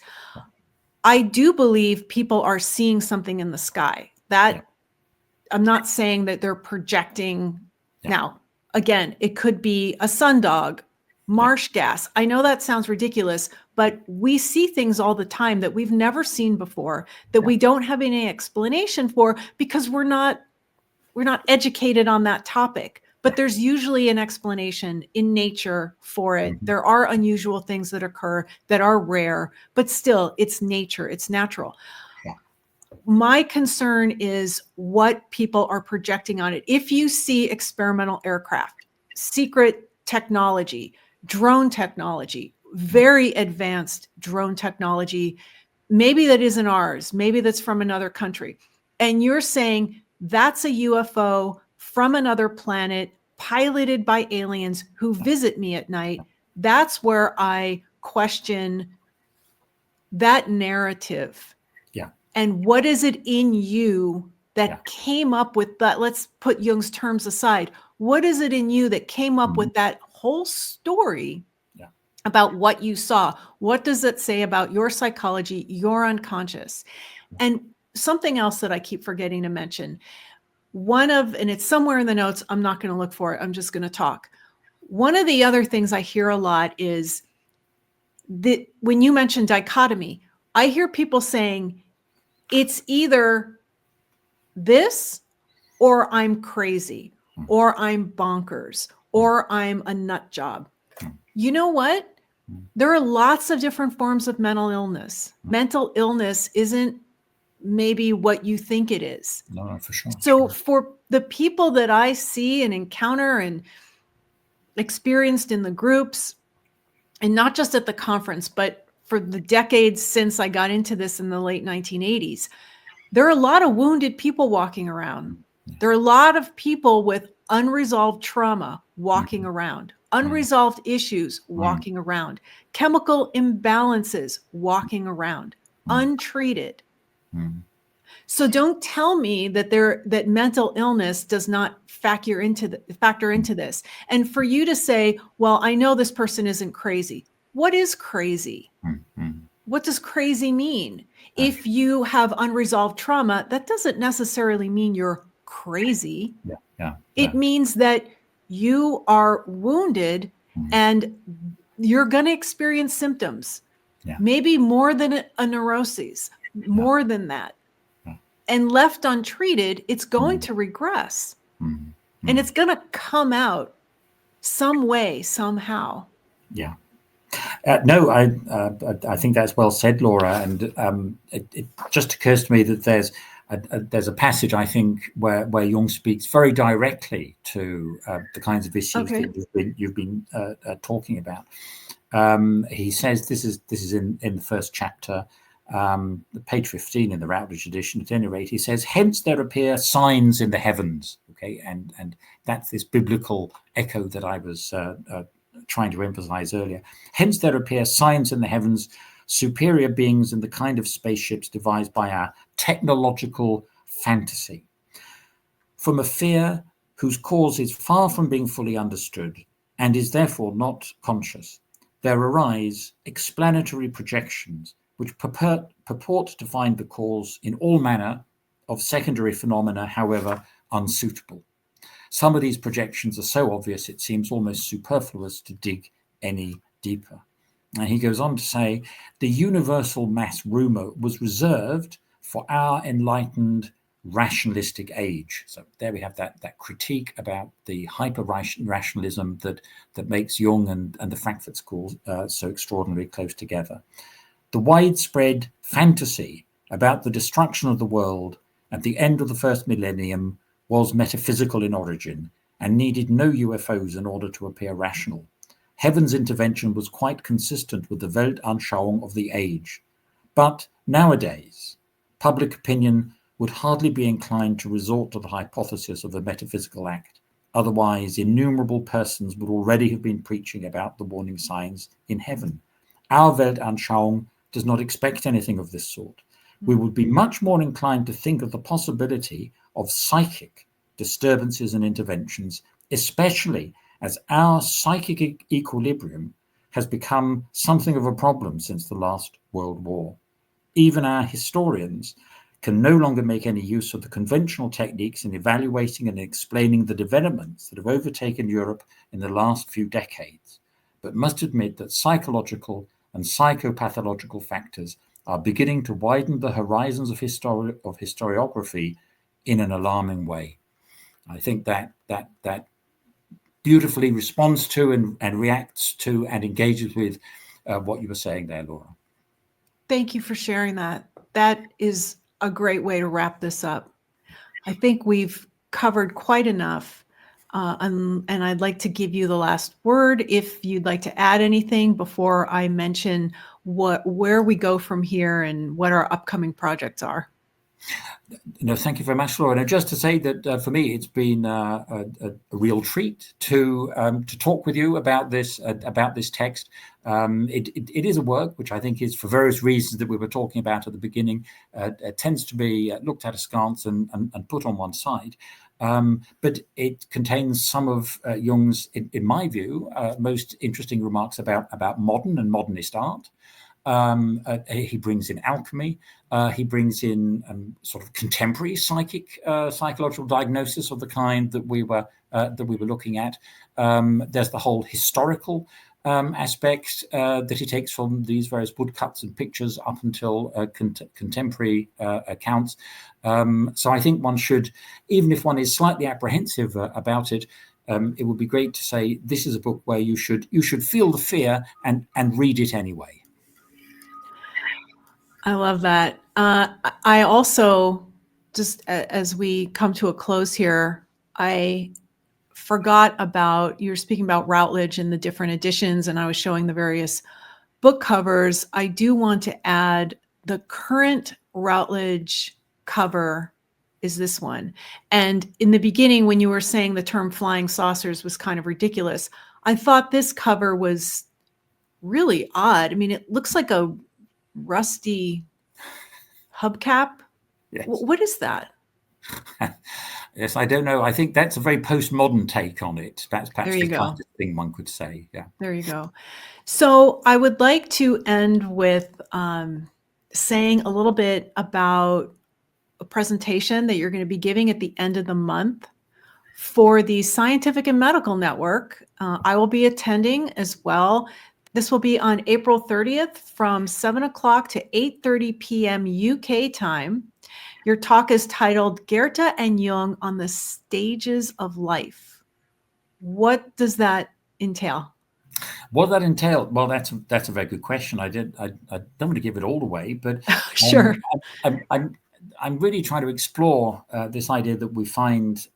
Speaker 1: I do believe people are seeing something in the sky. I'm not saying that they're projecting. Now, again, it could be a sundog, marsh gas. I know that sounds ridiculous, but we see things all the time that we've never seen before, that we don't have any explanation for, because we're not educated on that topic. But there's usually an explanation in nature for it. There are unusual things that occur that are rare, but still, it's nature, it's natural. My concern is what people are projecting on it. If you see experimental aircraft, secret technology, drone technology, very advanced drone technology, maybe that isn't ours, maybe that's from another country, and you're saying that's a UFO from another planet piloted by aliens who visit me at night, that's where I question that narrative. And what is it in you that came up with that? Let's put Jung's terms aside. What is it in you that came up with that whole story about what you saw? What does it say about your psychology, your unconscious? And something else that I keep forgetting to mention, and it's somewhere in the notes, I'm not going to look for it, I'm just going to talk. One of the other things I hear a lot is that when you mention dichotomy, I hear people saying, it's either this or I'm crazy, or I'm bonkers, or I'm a nut job. You know what? There are lots of different forms of mental illness. Mental illness isn't maybe what you think it is.
Speaker 2: No, for sure.
Speaker 1: So for the people that I see and encounter and experienced in the groups, and not just at the conference, but for the decades since I got into this in the late 1980s, there are a lot of wounded people walking around. There are a lot of people with unresolved trauma walking around, unresolved issues walking around, chemical imbalances walking around, untreated. So don't tell me that mental illness does not factor into this. And for you to say, well, I know this person isn't crazy. What is crazy? What does crazy mean? If you have unresolved trauma, that doesn't necessarily mean you're crazy. It means that you are wounded and you're going to experience symptoms, maybe more than a neuroses, more than that. And left untreated, it's going to regress. And it's going to come out some way, somehow.
Speaker 2: No, I think that's well said, Laura. And it just occurs to me that there's a passage, I think, where Jung speaks very directly to the kinds of issues
Speaker 1: Okay.
Speaker 2: that you've been talking about. He says this is in the first chapter, page 15 in the Routledge edition. At any rate, he says, "Hence there appear signs in the heavens." Okay, and that's this biblical echo that I was trying to emphasize earlier. Hence there appear signs in the heavens, superior beings in the kind of spaceships devised by our technological fantasy. From a fear whose cause is far from being fully understood and is therefore not conscious, there arise explanatory projections which purport to find the cause in all manner of secondary phenomena, however unsuitable. Some of these projections are so obvious it seems almost superfluous to dig any deeper. And he goes on to say, the universal mass rumor was reserved for our enlightened rationalistic age. So there we have that critique about the hyper-rationalism that makes Jung and the Frankfurt School so extraordinarily close together. The widespread fantasy about the destruction of the world at the end of the first millennium was metaphysical in origin and needed no UFOs in order to appear rational. Heaven's intervention was quite consistent with the Weltanschauung of the age. But nowadays, public opinion would hardly be inclined to resort to the hypothesis of a metaphysical act. Otherwise, innumerable persons would already have been preaching about the warning signs in heaven. Our Weltanschauung does not expect anything of this sort. We would be much more inclined to think of the possibility of psychic disturbances and interventions, especially as our psychic equilibrium has become something of a problem since the last World War. Even our historians can no longer make any use of the conventional techniques in evaluating and explaining the developments that have overtaken Europe in the last few decades, but must admit that psychological and psychopathological factors are beginning to widen the horizons of historiography in an alarming way. I think that beautifully responds to and reacts to and engages with what you were saying there, Laura.
Speaker 1: Thank you for sharing that. That is a great way to wrap this up. I think we've covered quite enough. And I'd like to give you the last word if you'd like to add anything before I mention where we go from here and what our upcoming projects are.
Speaker 2: No, thank you very much, Laura. And just to say that for me, it's been a real treat to talk with you about this text. It is a work which I think is, for various reasons that we were talking about at the beginning, tends to be looked at askance and put on one side. But it contains some of Jung's, in my view, most interesting remarks about modern and modernist art. He brings in alchemy. He brings in sort of contemporary psychological diagnosis of the kind that we were looking at. There's the whole historical aspect that he takes from these various woodcuts and pictures up until contemporary accounts. So I think one should, even if one is slightly apprehensive about it, it would be great to say this is a book where you should feel the fear and read it anyway.
Speaker 1: I love that. I also, just as we come to a close here, I forgot about, you were speaking about Routledge and the different editions, and I was showing the various book covers. I do want to add the current Routledge cover is this one. And in the beginning, when you were saying the term flying saucers was kind of ridiculous, I thought this cover was really odd. I mean, it looks like a rusty hubcap.
Speaker 2: Yes.
Speaker 1: What is that?
Speaker 2: Yes, I don't know. I think that's a very postmodern take on it. That's perhaps the kind of thing one could say. Yeah.
Speaker 1: There you go. So I would like to end with saying a little bit about a presentation that you're going to be giving at the end of the month for the Scientific and Medical Network. I will be attending as well. This will be on April 30th from 7 o'clock to 8:30 p.m. UK time. Your talk is titled Goethe and Jung on the Stages of Life. What does that entail?
Speaker 2: What that entailed? Well, that's a very good question. I don't want to give it all away, but
Speaker 1: Sure.
Speaker 2: I'm really trying to explore this idea that we find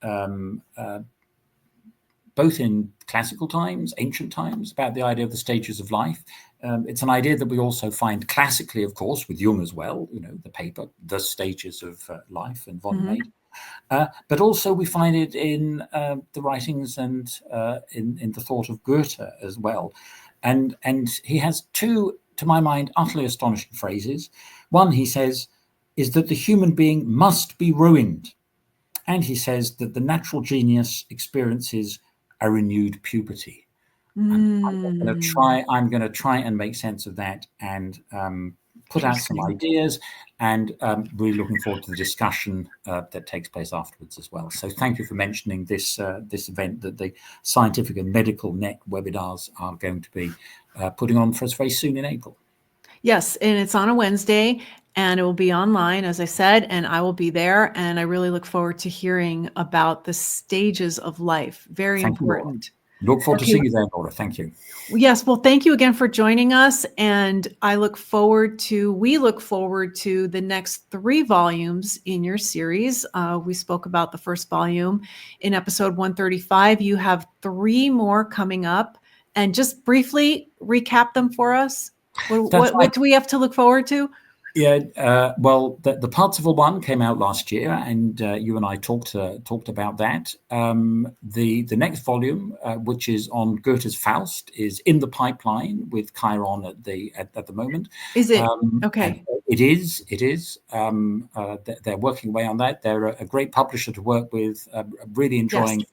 Speaker 2: both in classical times, ancient times, about the idea of the stages of life. It's an idea that we also find classically, of course, with Jung as well. The paper, The Stages of Life, in volume 8. But also we find it in the writings and in the thought of Goethe as well. And he has two, to my mind, utterly astonishing phrases. One, he says, is that the human being must be ruined. And he says that the natural genius experiences a renewed puberty. I'm going to try and make sense of that and put out some ideas, and really looking forward to the discussion that takes place afterwards as well. So thank you for mentioning this event that the Scientific and Medical Net webinars are going to be putting on for us very soon in April.
Speaker 1: Yes, and it's on a Wednesday, and it will be online, as I said, and I will be there. And I really look forward to hearing about the stages of life. Very important.
Speaker 2: Look forward to seeing you there, Laura. Thank you.
Speaker 1: Yes, well, thank you again for joining us. And we look forward to the next 3 volumes in your series. We spoke about the first volume in episode 135. You have 3 more coming up. And just briefly recap them for us. What do we have to look forward to?
Speaker 2: Yeah, well, the Parzival one came out last year, and you and I talked about that. The next volume, which is on Goethe's Faust, is in the pipeline with Chiron at the moment.
Speaker 1: Is it? Okay.
Speaker 2: It is. They're working away on that. They're a great publisher to work with. Really enjoying.
Speaker 1: Yes.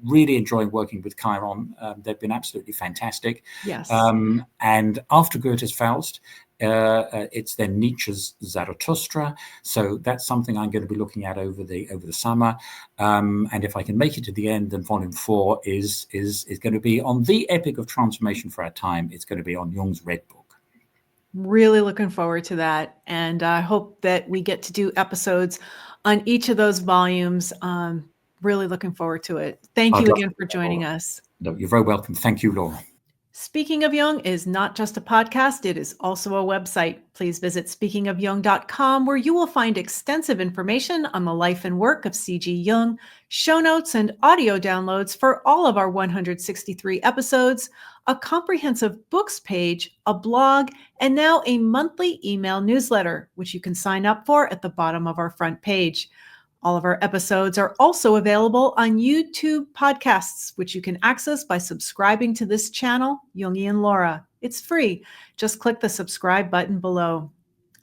Speaker 2: Really enjoying working with Chiron. They've been absolutely fantastic.
Speaker 1: Yes.
Speaker 2: And after Goethe's Faust, it's then Nietzsche's Zarathustra. So that's something I'm going to be looking at over the summer. And if I can make it to the end, then volume 4 is going to be on the epic of transformation for our time. It's going to be on Jung's Red Book.
Speaker 1: Really looking forward to that. And I hope that we get to do episodes on each of those volumes. Really looking forward to it. Thank you again for joining us.
Speaker 2: No, you're very welcome. Thank you, Laura.
Speaker 1: Speaking of Jung is not just a podcast, it is also a website. Please visit speakingofjung.com, where you will find extensive information on the life and work of C.G. Jung, show notes and audio downloads for all of our 163 episodes, a comprehensive books page, a blog, and now a monthly email newsletter, which you can sign up for at the bottom of our front page. All of our episodes are also available on YouTube podcasts, which you can access by subscribing to this channel, Jungian Laura. It's free. Just click the subscribe button below.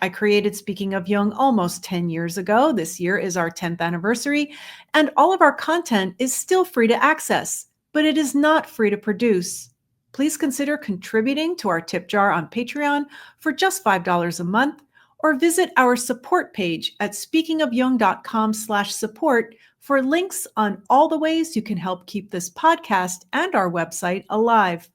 Speaker 1: I created Speaking of Jung almost 10 years ago. This year is our 10th anniversary, and all of our content is still free to access, but it is not free to produce. Please consider contributing to our tip jar on Patreon for just $5 a month, or visit our support page at speakingofjung.com/support for links on all the ways you can help keep this podcast and our website alive.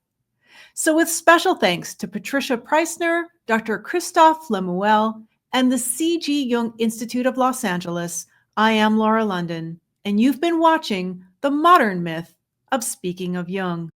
Speaker 1: So with special thanks to Patricia Preissner, Dr. Christophe Lemuel, and the C.G. Jung Institute of Los Angeles, I am Laura London, and you've been watching The Modern Myth of Speaking of Jung.